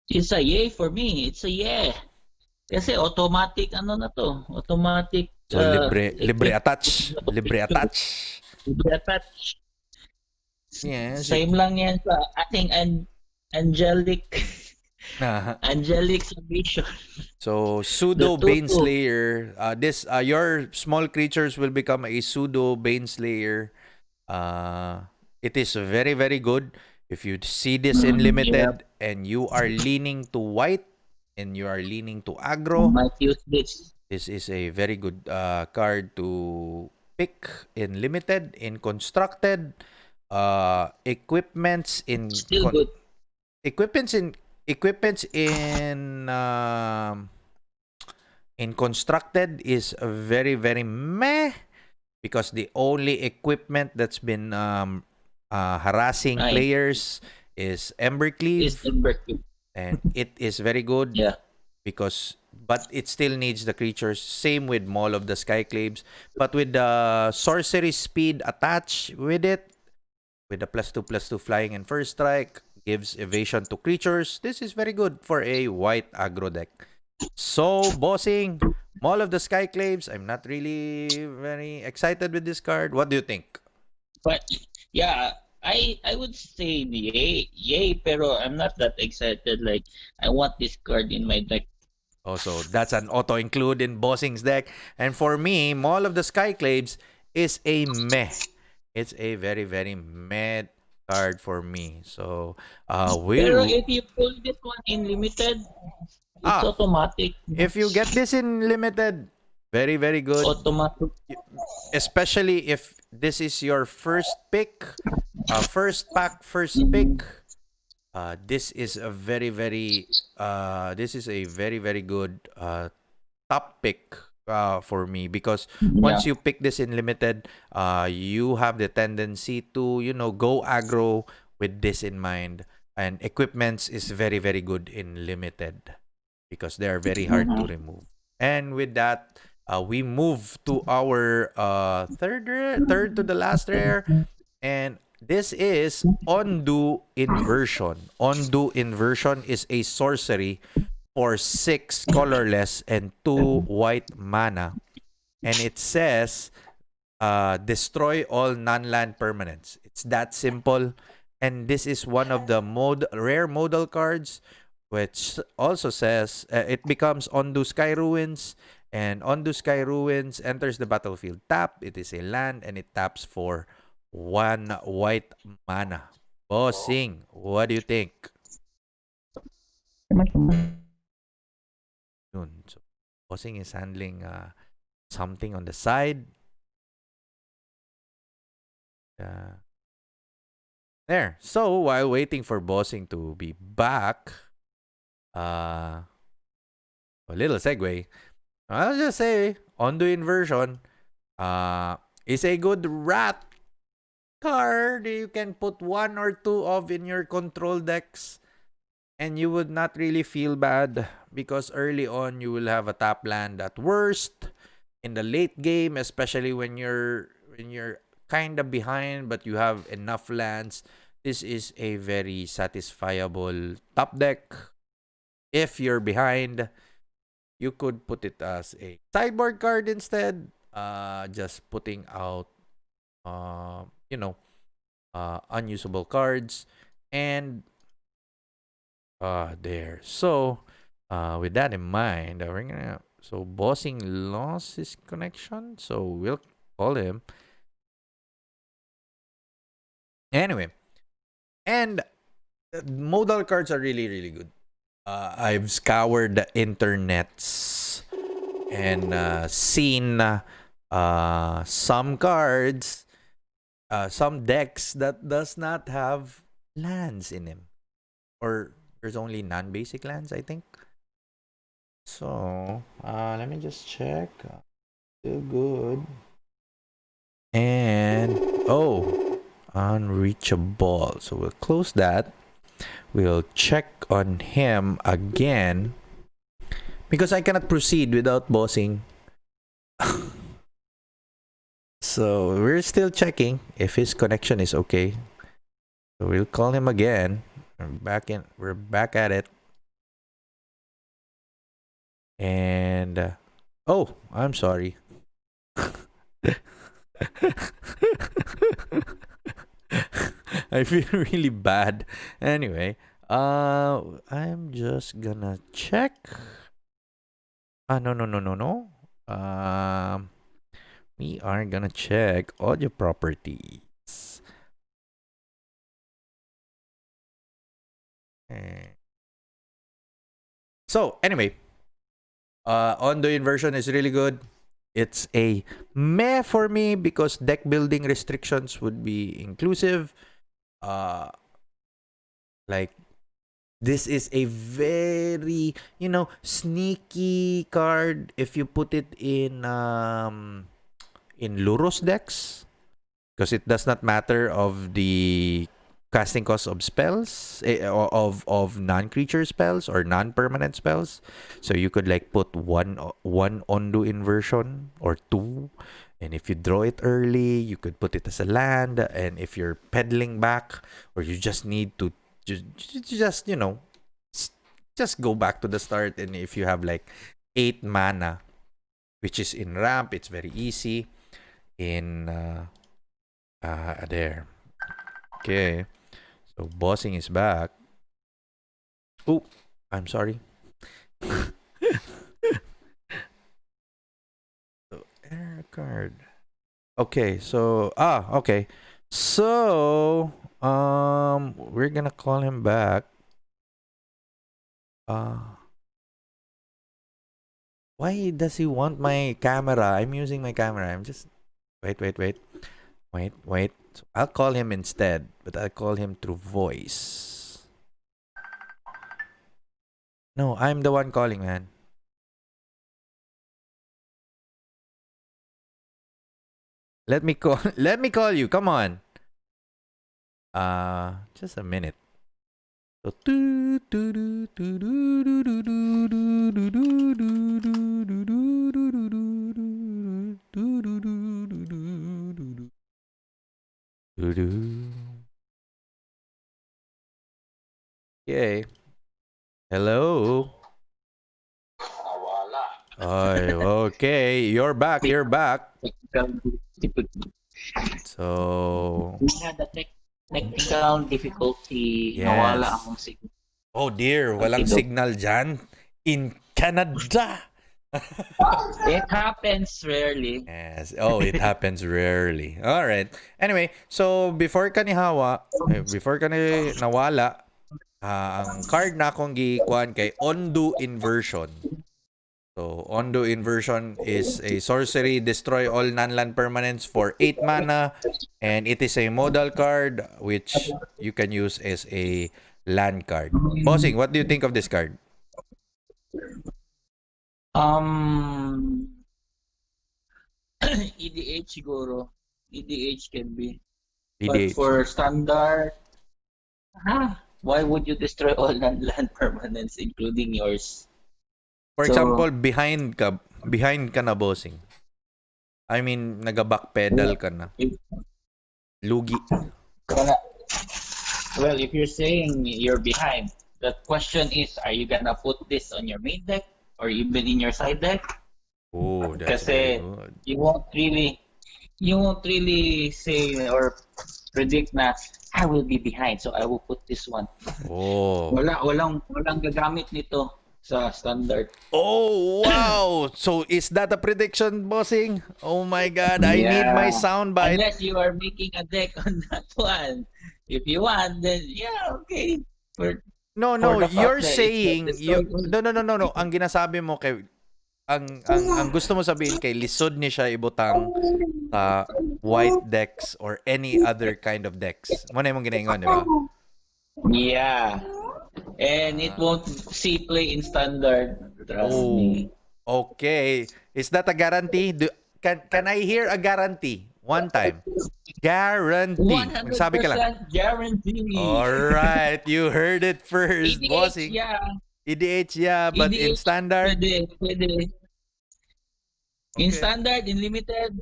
It's a yay for me. It's a yeah. Kasi automatic ano na to. Automatic So libre equip. attach, libre attach. Attach. Yes, Same lang yan sa ating angelic angelic submission. so The pseudo tutu. Baneslayer. This your small creatures will become a pseudo Baneslayer. It is very very good. If you see this in Yep. limited and you are leaning to white and you are leaning to aggro, Might use this. this is a very good card to pick in limited, in constructed, equipments Still good. equipments in equipments in constructed is very very meh, because the only equipment that's been harassing Ay, players is is Embercleave, Embercleave. and it is very good Yeah. because but it still needs the creatures. Same with Maul of the Skyclaves. But with the sorcery speed attached with it, with the +2/+2 flying and first strike, gives evasion to creatures. This is very good for a white aggro deck. So, bossing, Maul of the Skyclaves, I'm not really very excited with this card. What do you think? But yeah, I would say yay, pero I'm not that excited. Like I want this card in my deck. Also, that's an auto include in Bossing's deck. And for me, Maul of the Skyclaves is a meh. It's a very, very meh card for me. So, Pero we'll. if you pull this one in limited, it's Ah, automatic. if you get this in limited, very, very good. Automatic. Especially if this is your first pick, first pack, first pick. This is a very, very, this is a very, very good top pick for me, because Yeah. once you pick this in limited, you have the tendency to, go aggro with this in mind. And equipments is very, very good in limited because they are very hard to Mhm. remove. And with that, we move to our third to the last rare, and this is Undo Inversion. Undo Inversion is a sorcery for 6 colorless and 2 white mana. And it says, destroy all non-land permanents. It's that simple. And this is one of the rare modal cards, which also says it becomes Undo Sky Ruins. And Undo Sky Ruins enters the battlefield tap. It is a land and it taps for 1 white mana. Bossing, what do you think? Yun. So, Bossing is handling something on the side. There. So, while waiting for Bossing to be back, a little segue. I'll just say, Undo Inversion is a good rat card you can put 1 or 2 of in your control decks, and you would not really feel bad because early on you will have a tap land at worst. In the late game, especially when you're kind of behind but you have enough lands, this is a very satisfiable top deck. If you're behind, you could put it as a sideboard card instead, just putting out you know unusable cards. And there. So, with that in mind, we're gonna. So, Bossing lost his connection. So, we'll call him. Anyway, and modal cards are really, really good. I've scoured the internets and seen some cards, some decks that does not have lands in them, or there's only non-basic lands, I think. So, let me just check. Still good. And oh, unreachable. So we'll close that. We'll check on him again because I cannot proceed without bossing. So we're still checking if his connection is okay. So we'll call him again. We're back at it. And oh, I'm sorry. I feel really bad. Anyway, I'm just gonna check. No, no, no, no, no. We are gonna check audio properties. Eh. So anyway, on the inversion is really good. It's a meh for me because deck building restrictions would be inclusive. Uh, like this is a very sneaky card if you put it in Luros decks, because it does not matter of the casting cost of spells, of non-creature spells or non-permanent spells. So you could like put one Ondo inversion or two, and if you draw it early, you could put it as a land. And if you're peddling back, or you just need to just just go back to the start, and if you have like 8 mana, which is in ramp, it's very easy. In there. Okay. So bossing is back. Oh, I'm sorry. So, error card. Okay, so okay. So we're gonna call him back. Why does he want my camera? I'm using my camera. I'm just wait. So I'll call him instead, but I'll call him through voice. No, I'm the one calling, man. Let me call. Let me call you. Come on. Just a minute. So okay. Hello. Okay. You're back. You're back. So technical difficulty, nawala yes. akong signal. Oh dear, walang signal dyan. In Canada. It happens rarely. Yes. Oh, it happens rarely. All right. Anyway, so before ka ni nawala, ang card na akong gikuan kay Ondo Inversion. So, Ondo Inversion is a sorcery, destroy all non-land permanents for 8 mana, and it is a modal card which you can use as a land card. Bossing, what do you think of this card? EDH siguro. EDH can be. EDH. But for standard, why would you destroy all non-land permanents, including yours? For example, behind ka na, bossing. I mean, naga-backpedal ka na. Lugi. Well, if you're saying you're behind, the question is, are you gonna put this on your main deck or even in your side deck? Oh, that's very good. You won't really say or predict na I will be behind, so I will put this one. Oh. Walang gagamit nito sa standard. Oh, wow. So, is that a prediction, bossing? Oh my God, I need my soundbite. Unless you are making a deck on that one. If you want, then yeah, okay. No, you're saying no. Ang ginasabi mo kay ang gusto mo sabihin kay lisod ni siya ibutang white decks or any other kind of decks. Mo na imong ginaingon, di ba? Yeah. And it won't see play in standard. Trust me. Okay. Is that a guarantee? Can I hear a guarantee? One time. Guarantee. 100% Sabi ka lang. guarantee. Alright. You heard it first, EDH, bossing. yeah. EDH, yeah. But EDH, in standard? Pwede. In standard, in limited,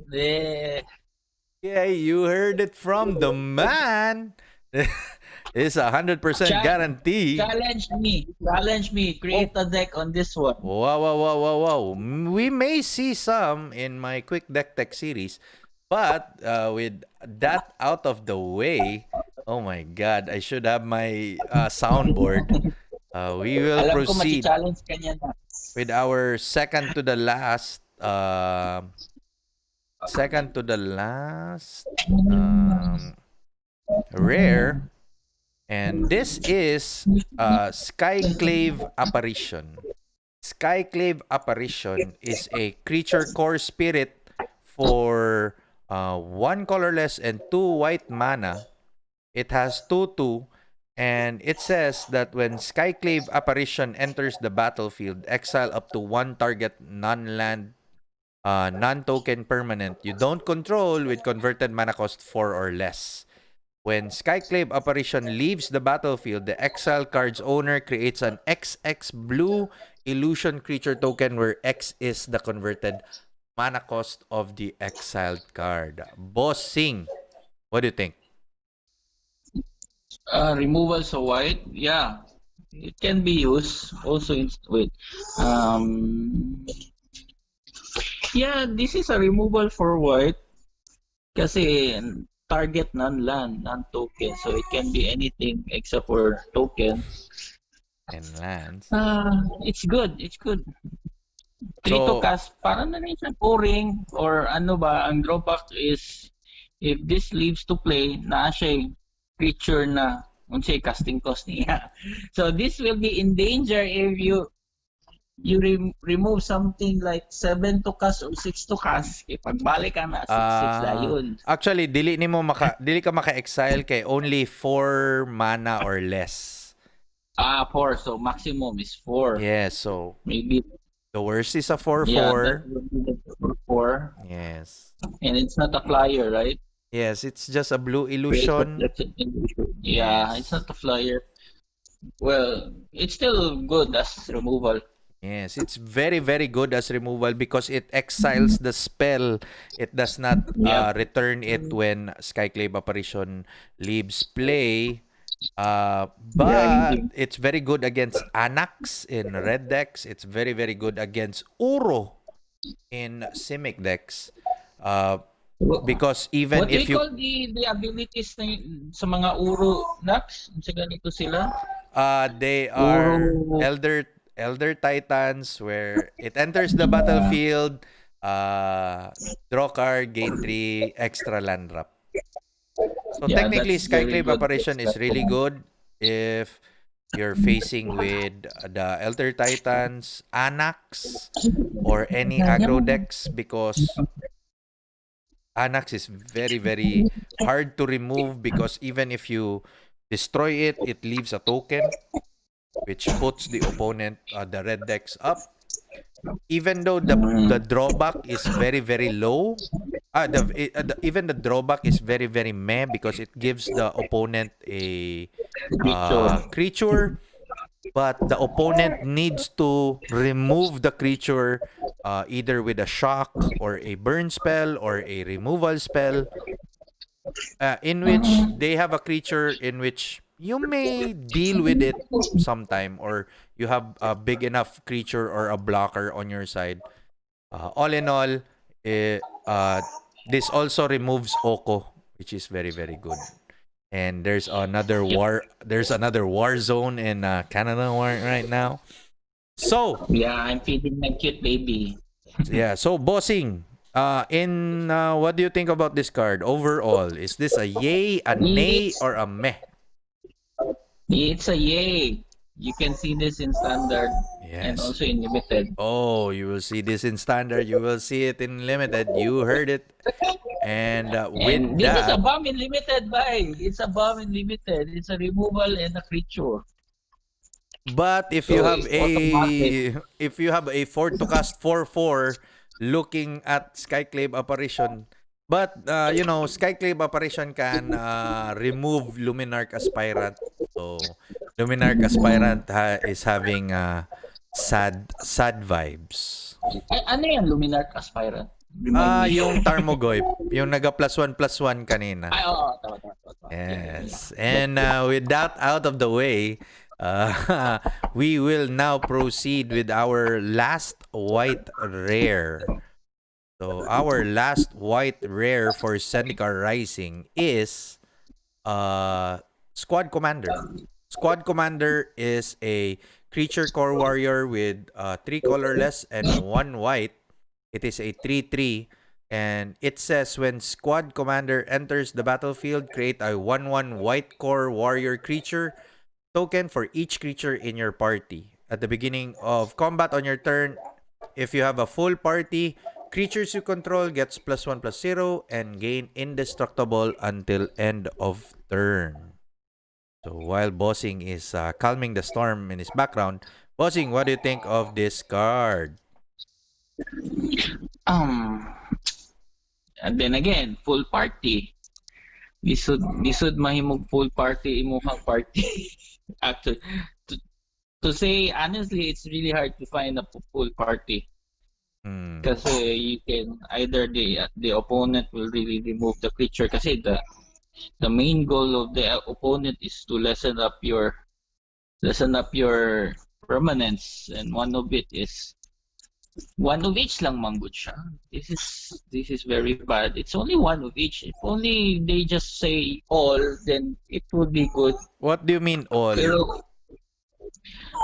yeah, you heard it from the man. It's 100% guarantee. Challenge me. Create a deck on this one. Wow. We may see some in my quick deck tech series, but with that out of the way, oh my God, I should have my soundboard. We will proceed with our second to the last rare. And this is Skyclave Apparition. Skyclave Apparition is a creature core spirit for 1 colorless and 2 white mana. It has 2/2, and it says that when Skyclave Apparition enters the battlefield, exile up to 1 target non-land, non-token permanent you don't control with converted mana cost 4 or less. When Skyclave Apparition leaves the battlefield, the exile card's owner creates an XX blue illusion creature token where X is the converted mana cost of the exiled card. Bossing, what do you think? Removal so white, yeah, it can be used also in wait. Um, yeah, this is a removal for white kasi target non-land, non-token, so it can be anything except for tokens. And lands. It's good. It's good. 3 to So, cast, parang na rin siya pouring or ano ba, ang drawback is if this leaves to play, na siya creature na unsay casting cost niya. So this will be in danger if remove something like 7 to cast or 6 to cast. Ipagbalik ka na 6-6 dayon. actually, dili ka maka-exile kay only 4 mana or less. 4. So maximum is 4. Yes, so Maybe. the worst is a Yeah, 4/4. that would be the 4. Yes. And it's not a flyer, right? Yes, it's just a blue Create illusion. protection illusion. Yeah, Yes. it's not a flyer. Well, it's still good as removal. Yes, it's very, very good as removal because it exiles the spell. It does not Yeah. return it when Skyclave Apparition leaves play. Yeah, But indeed. it's very good against Anax in red decks. It's very, very good against Uro in Simic decks. Because even What do if you call the abilities na sa mga Uro Nax? Sa ganito sila? they are Uro. Elder Titans where it enters the battlefield, draw card, gain 3 extra land drop. So Yeah, technically, that's very Skyclave good. Apparition is really good if you're facing with the Elder Titans, Anax, or any aggro decks because Anax is very, very hard to remove because even if you destroy it, it leaves a token which puts the opponent, the red decks up. Even though the drawback is very, very low, even the drawback is very, very meh because it gives the opponent a creature, but the opponent needs to remove the creature either with a shock or a burn spell or a removal spell, in which they have a creature in which you may deal with it sometime or you have a big enough creature or a blocker on your side. All in all, this also removes Oko, which is very, very good. And there's another Yep. war zone in Canada right now. So Yeah, I'm feeding my cute baby. yeah, so bossing. In what do you think about this card overall? Is this a yay, a nay, It's or a meh? it's a yay. You can see this in standard and Yes. also in limited. Oh, you will see this in standard. You will see it in limited. You heard it. And with And this is a that, bomb in limited, bye. It's a bomb in limited. It's a removal and a creature. but if you So have it's automatic. a 4 to cast 4/4 looking at Skyclave Apparition, but Skyclave Apparition can remove Luminar Aspirant. So Luminar Aspirant is having sad vibes. Ano yan, Luminar Aspirant? Remind me. Yung Tarmogoyf, yung naga +1/+1 kanina. Ay, oo. Tama. Yes. And with that out of the way, we will now proceed with our last white rare. So our last white rare for Zendikar Rising is Squad Commander. Squad Commander is a creature core warrior with 3 colorless and 1 white. It is a 3/3. And it says when Squad Commander enters the battlefield, create a 1/1 white core warrior creature token for each creature in your party. At the beginning of combat on your turn, if you have a full party, creatures you control gets +1/+0 and gain indestructible until end of turn. So while Bossing is calming the storm in his background, Bossing, what do you think of this card? And then again, full party. Lisod mahimog full party imuhang party. Actually, to, to say honestly, it's really hard to find a full party. Mm. Kasi you can either the opponent will really remove the creature kasi the main goal of the opponent is to lessen up your permanence, and one of each lang manggod siya. This is very bad. It's only one of each. If only they just say all, then it would be good. What do you mean all? Pero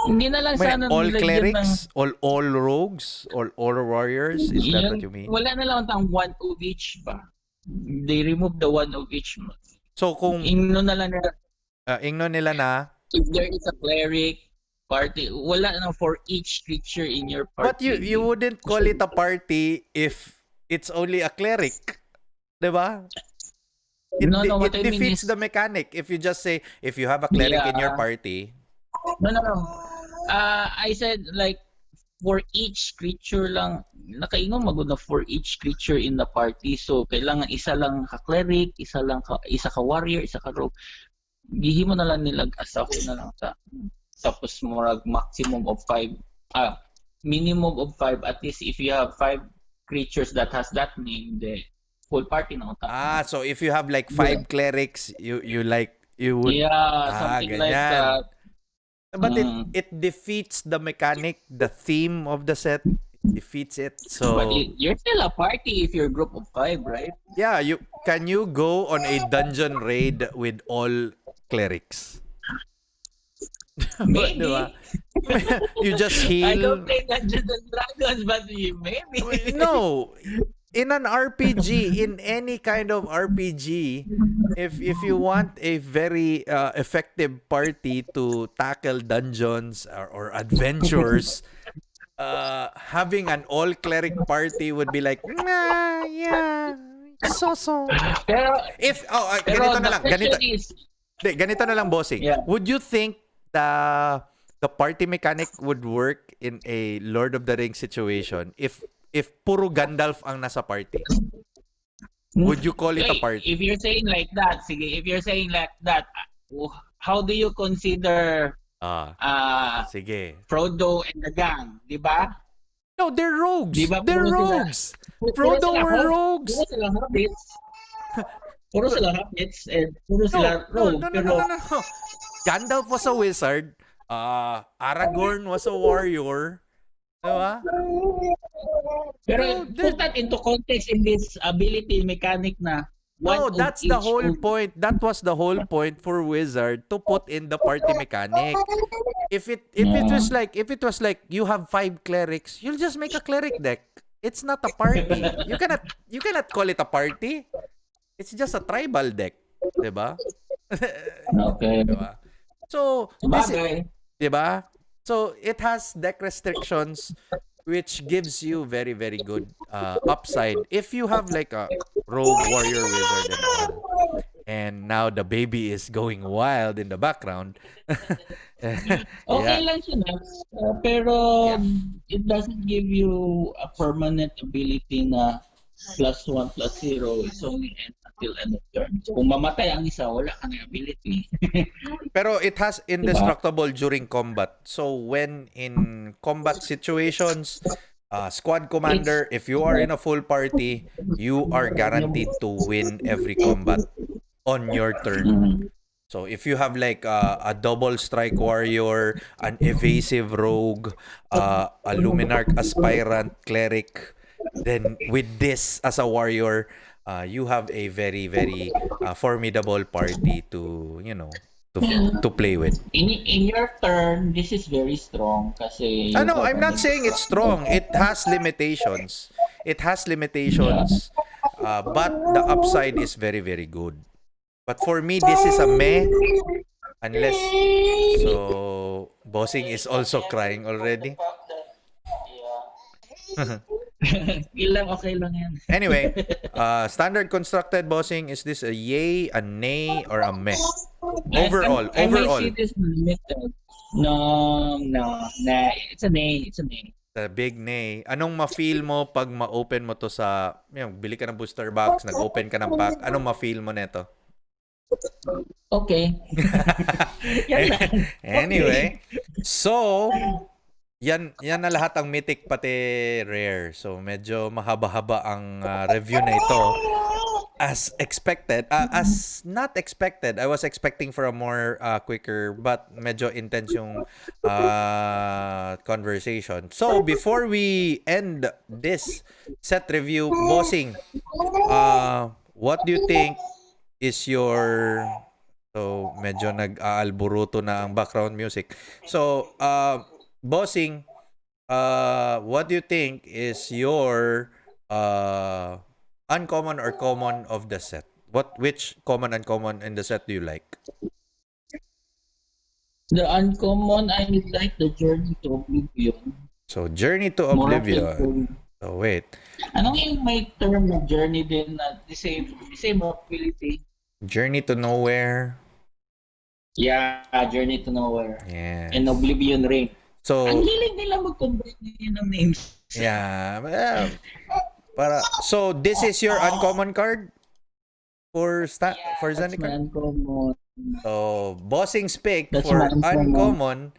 hindi na lang May sana all nilagyan ng clerics, all rogues, all warriors? Is that what you mean? wala na lang tang one of each ba? They remove the one of each. So kung Ingno na lang na ingno nila na, if there is a cleric party, wala na for each creature in your party. but you wouldn't call it a party if it's only a cleric. 'Di ba? It What I mean defeats is, the mechanic if you just say if you have a cleric in your Yeah. party. no. I said like for each creature lang, nakaingon magud na for each creature in the party. So kailangan isa lang ka cleric, isa ka warrior, isa ka rogue. Gihimo na lang nila asaho na lang sa tapos murag maximum of 5 minimum of 5. At least if you have 5 creatures that has that name, the full party na utak. So if you have like 5 clerics, you would Yeah, something like ganyan. that. But it defeats the mechanic, the theme of the set. It defeats it. So But you're still a party if you're a group of 5, right? yeah, can you go on a dungeon raid with all clerics? Maybe. Diba? You just I heal. don't play Dungeons and Dragons, but maybe. No, in an RPG, in any kind of RPG, if you want a very effective party to tackle dungeons or adventures, having an all cleric party would be like, nah, yeah, so. Pero Ganito na lang, ganito. question is, Ganito na lang, bossing. Yeah. Would you think the party mechanic would work in a Lord of the Rings situation if puro Gandalf ang nasa party? Would you call it a wait, party? if you're saying like that, how do you consider Sige. Frodo and the gang, di ba? No, they're rogues. Di ba They're puro sila- rogues. Frodo were rogues. Puro sila hobbits. Puro sila hobbits and puro sila rogue. No. Gandalf was a wizard. Aragorn was a warrior. Diba? Pero put that into context in this ability mechanic na No, that's the whole point. That was the whole point for wizard to put in the party mechanic. If it was like you have 5 clerics, you'll just make a cleric deck. It's not a party. You cannot call it a party. It's just a tribal deck, 'di ba? Okay. Diba? So, Bagay. 'di ba? So, it has deck restrictions which gives you very very good upside if you have like a rogue warrior wizard and all. And now the baby is going wild in the background. Okay lang siya na. Pero it doesn't give you a permanent ability na +1 +0 is only end until end of turn. So, kung mamatay ang isa, wala ka na ability. Pero it has indestructible during combat. So when in combat situations, squad commander, if you are in a full party, you are guaranteed to win every combat on your turn. So if you have like a double strike warrior, an evasive rogue, a Luminar Aspirant cleric, then with this as a warrior, you have a very very formidable party to to play with. In your turn, this is very strong kasi No, I'm not saying it's strong. It has limitations. But the upside is very very good. But for me, this is a meh. Unless, so, bossing is also crying already. Okay lang yan. Anyway, standard constructed bossing, is this a yay, a nay, or a meh? Overall. I might see this limited. No. Nah, it's a nay. The big nay. Anong ma-feel mo pag ma-open mo to sa, bili ka ng booster box, nag-open ka ng pack, anong ma-feel mo neto? Okay. Yan lang. Okay. Anyway, so yan na lahat ang mythic pati rare. So medyo mahaba-haba ang review na ito. As expected, as not expected, I was expecting for a more quicker but medyo intense yung conversation. So before we end this set review, bossing, what do you think is your so medyo nag-aalburuto na ang background music. So bossing, what do you think is your uncommon or common of the set? Which common and common in the set do you like? The uncommon, I like the Journey to Oblivion. So Journey to More of Oblivion. So wait. Anong yung may term na journey din na the same ability? Journey to Nowhere. Yeah, Journey to Nowhere. Yes. And Oblivion Ring. So ang hilig nila mag-combine ng names. yeah. So this is your uncommon card for for Zendikar? Uncommon. So bossing's pick That's for my uncommon.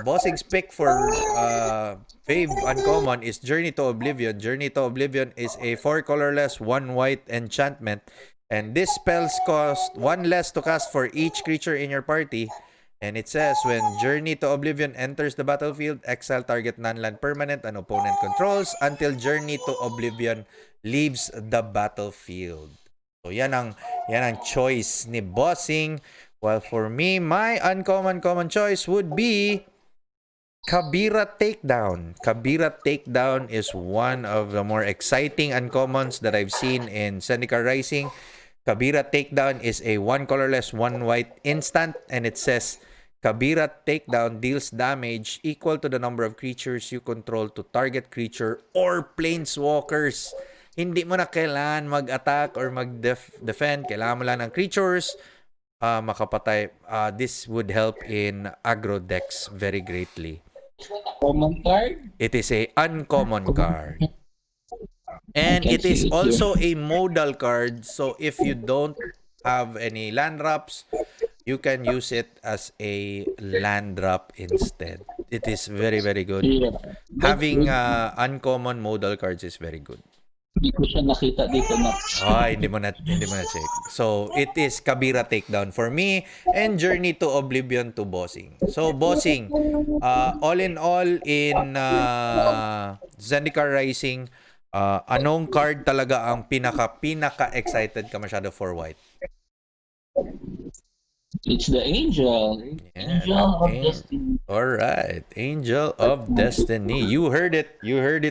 Bossing's pick for Fave uncommon is Journey to Oblivion. Journey to Oblivion is a 4 colorless, 1 white enchantment. And this spells cost 1 less to cast for each creature in your party. And it says, when Journey to Oblivion enters the battlefield, exile target non-land permanent an opponent controls until Journey to Oblivion leaves the battlefield. So yan ang choice ni Bossing. Well, for me, my uncommon common choice would be Kabira Takedown. Kabira Takedown is one of the more exciting uncommons that I've seen in Zendikar Rising. Kabira Takedown is a 1 colorless, 1 white instant, and it says Kabira Takedown deals damage equal to the number of creatures you control to target creature or planeswalkers. Hindi mo na kailangan mag-attack or mag-defend. Kailangan mo lang ng creatures makapatay. This would help in aggro decks very greatly. Common card? It is a uncommon card. And Okay, it is sige. also a modal card. So if you don't have any land drops, you can use it as a land drop instead. It is very, very good. Yeah. Having uncommon modal cards is very good. Hindi ko siya nakita dito na. Hindi mo na check. So, it is Kabira Takedown for me and Journey to Oblivion to Bossing. So, Bossing, all in all in Zendikar Rising, anong card talaga ang pinaka-excited ka masyado for white? It's the Angel. Yeah, Angel of Destiny. Alright, Angel of Destiny. You heard it,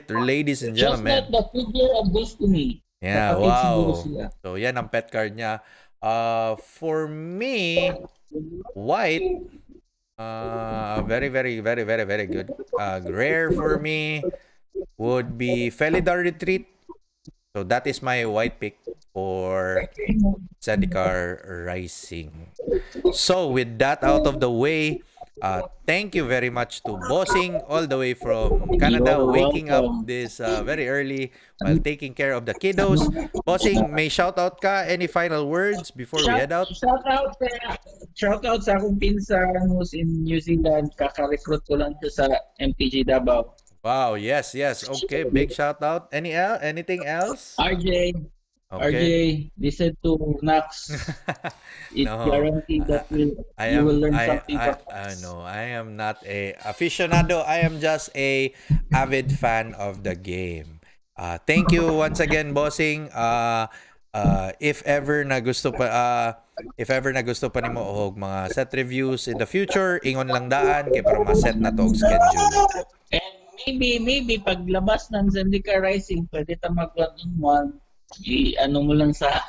ladies and Just gentlemen. like the figure of Destiny. Yeah, Nakapit wow. siguro siya. So, yan ang pet card niya. For me, white, very, very, very, very, very good. Rare for me would be Felidar Retreat. So, that is my white pick for Zendikar Rising. So, with that out of the way, thank you very much to Bossing all the way from Canada, You're waking welcome. up this very early while taking care of the kiddos. Bossing, may shoutout ka? Any final words before we head out? Shout out sa akong pinsan who's in New Zealand. Kaka-recruit ko lang siya sa MTG Davao. Wow, yes. Okay, big shoutout. Anything else? RJ, listen to Nax. It's No. guaranteed that you will learn something from us. No, I am not a aficionado. I am just a avid fan of the game. Thank you once again, Bossing. If ever na gusto pa nimo og mga set reviews in the future, ingon lang daan kay para ma-set na to og schedule. And maybe paglabas ng Zendikar Rising, pwede ta mag-one-on-one. Ano mo lang sa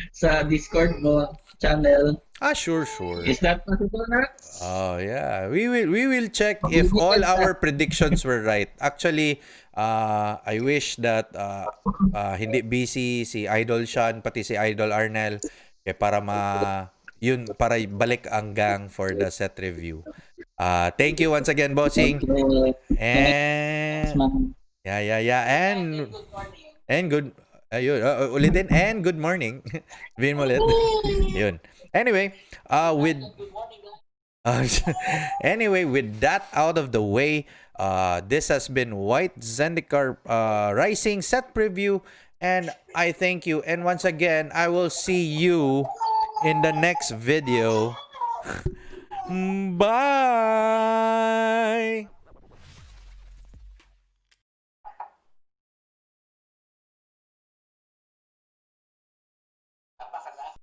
sa Discord mo channel. Sure. Is that possible, Nax? Oh yeah, we will check if all our predictions were right. Actually, I wish that hindi busy si Idol Sean pati si Idol Arnel para para balik ang gang for the set review. Thank you once again, Bossing. And yeah. And good Ayun, ulitin. And good morning. Sabihin mo ulit. Yun. Anyway, with Uh, anyway, with that out of the way, this has been White Zendikar Rising Set Preview, and I thank you. And once again, I will see you in the next video. Bye!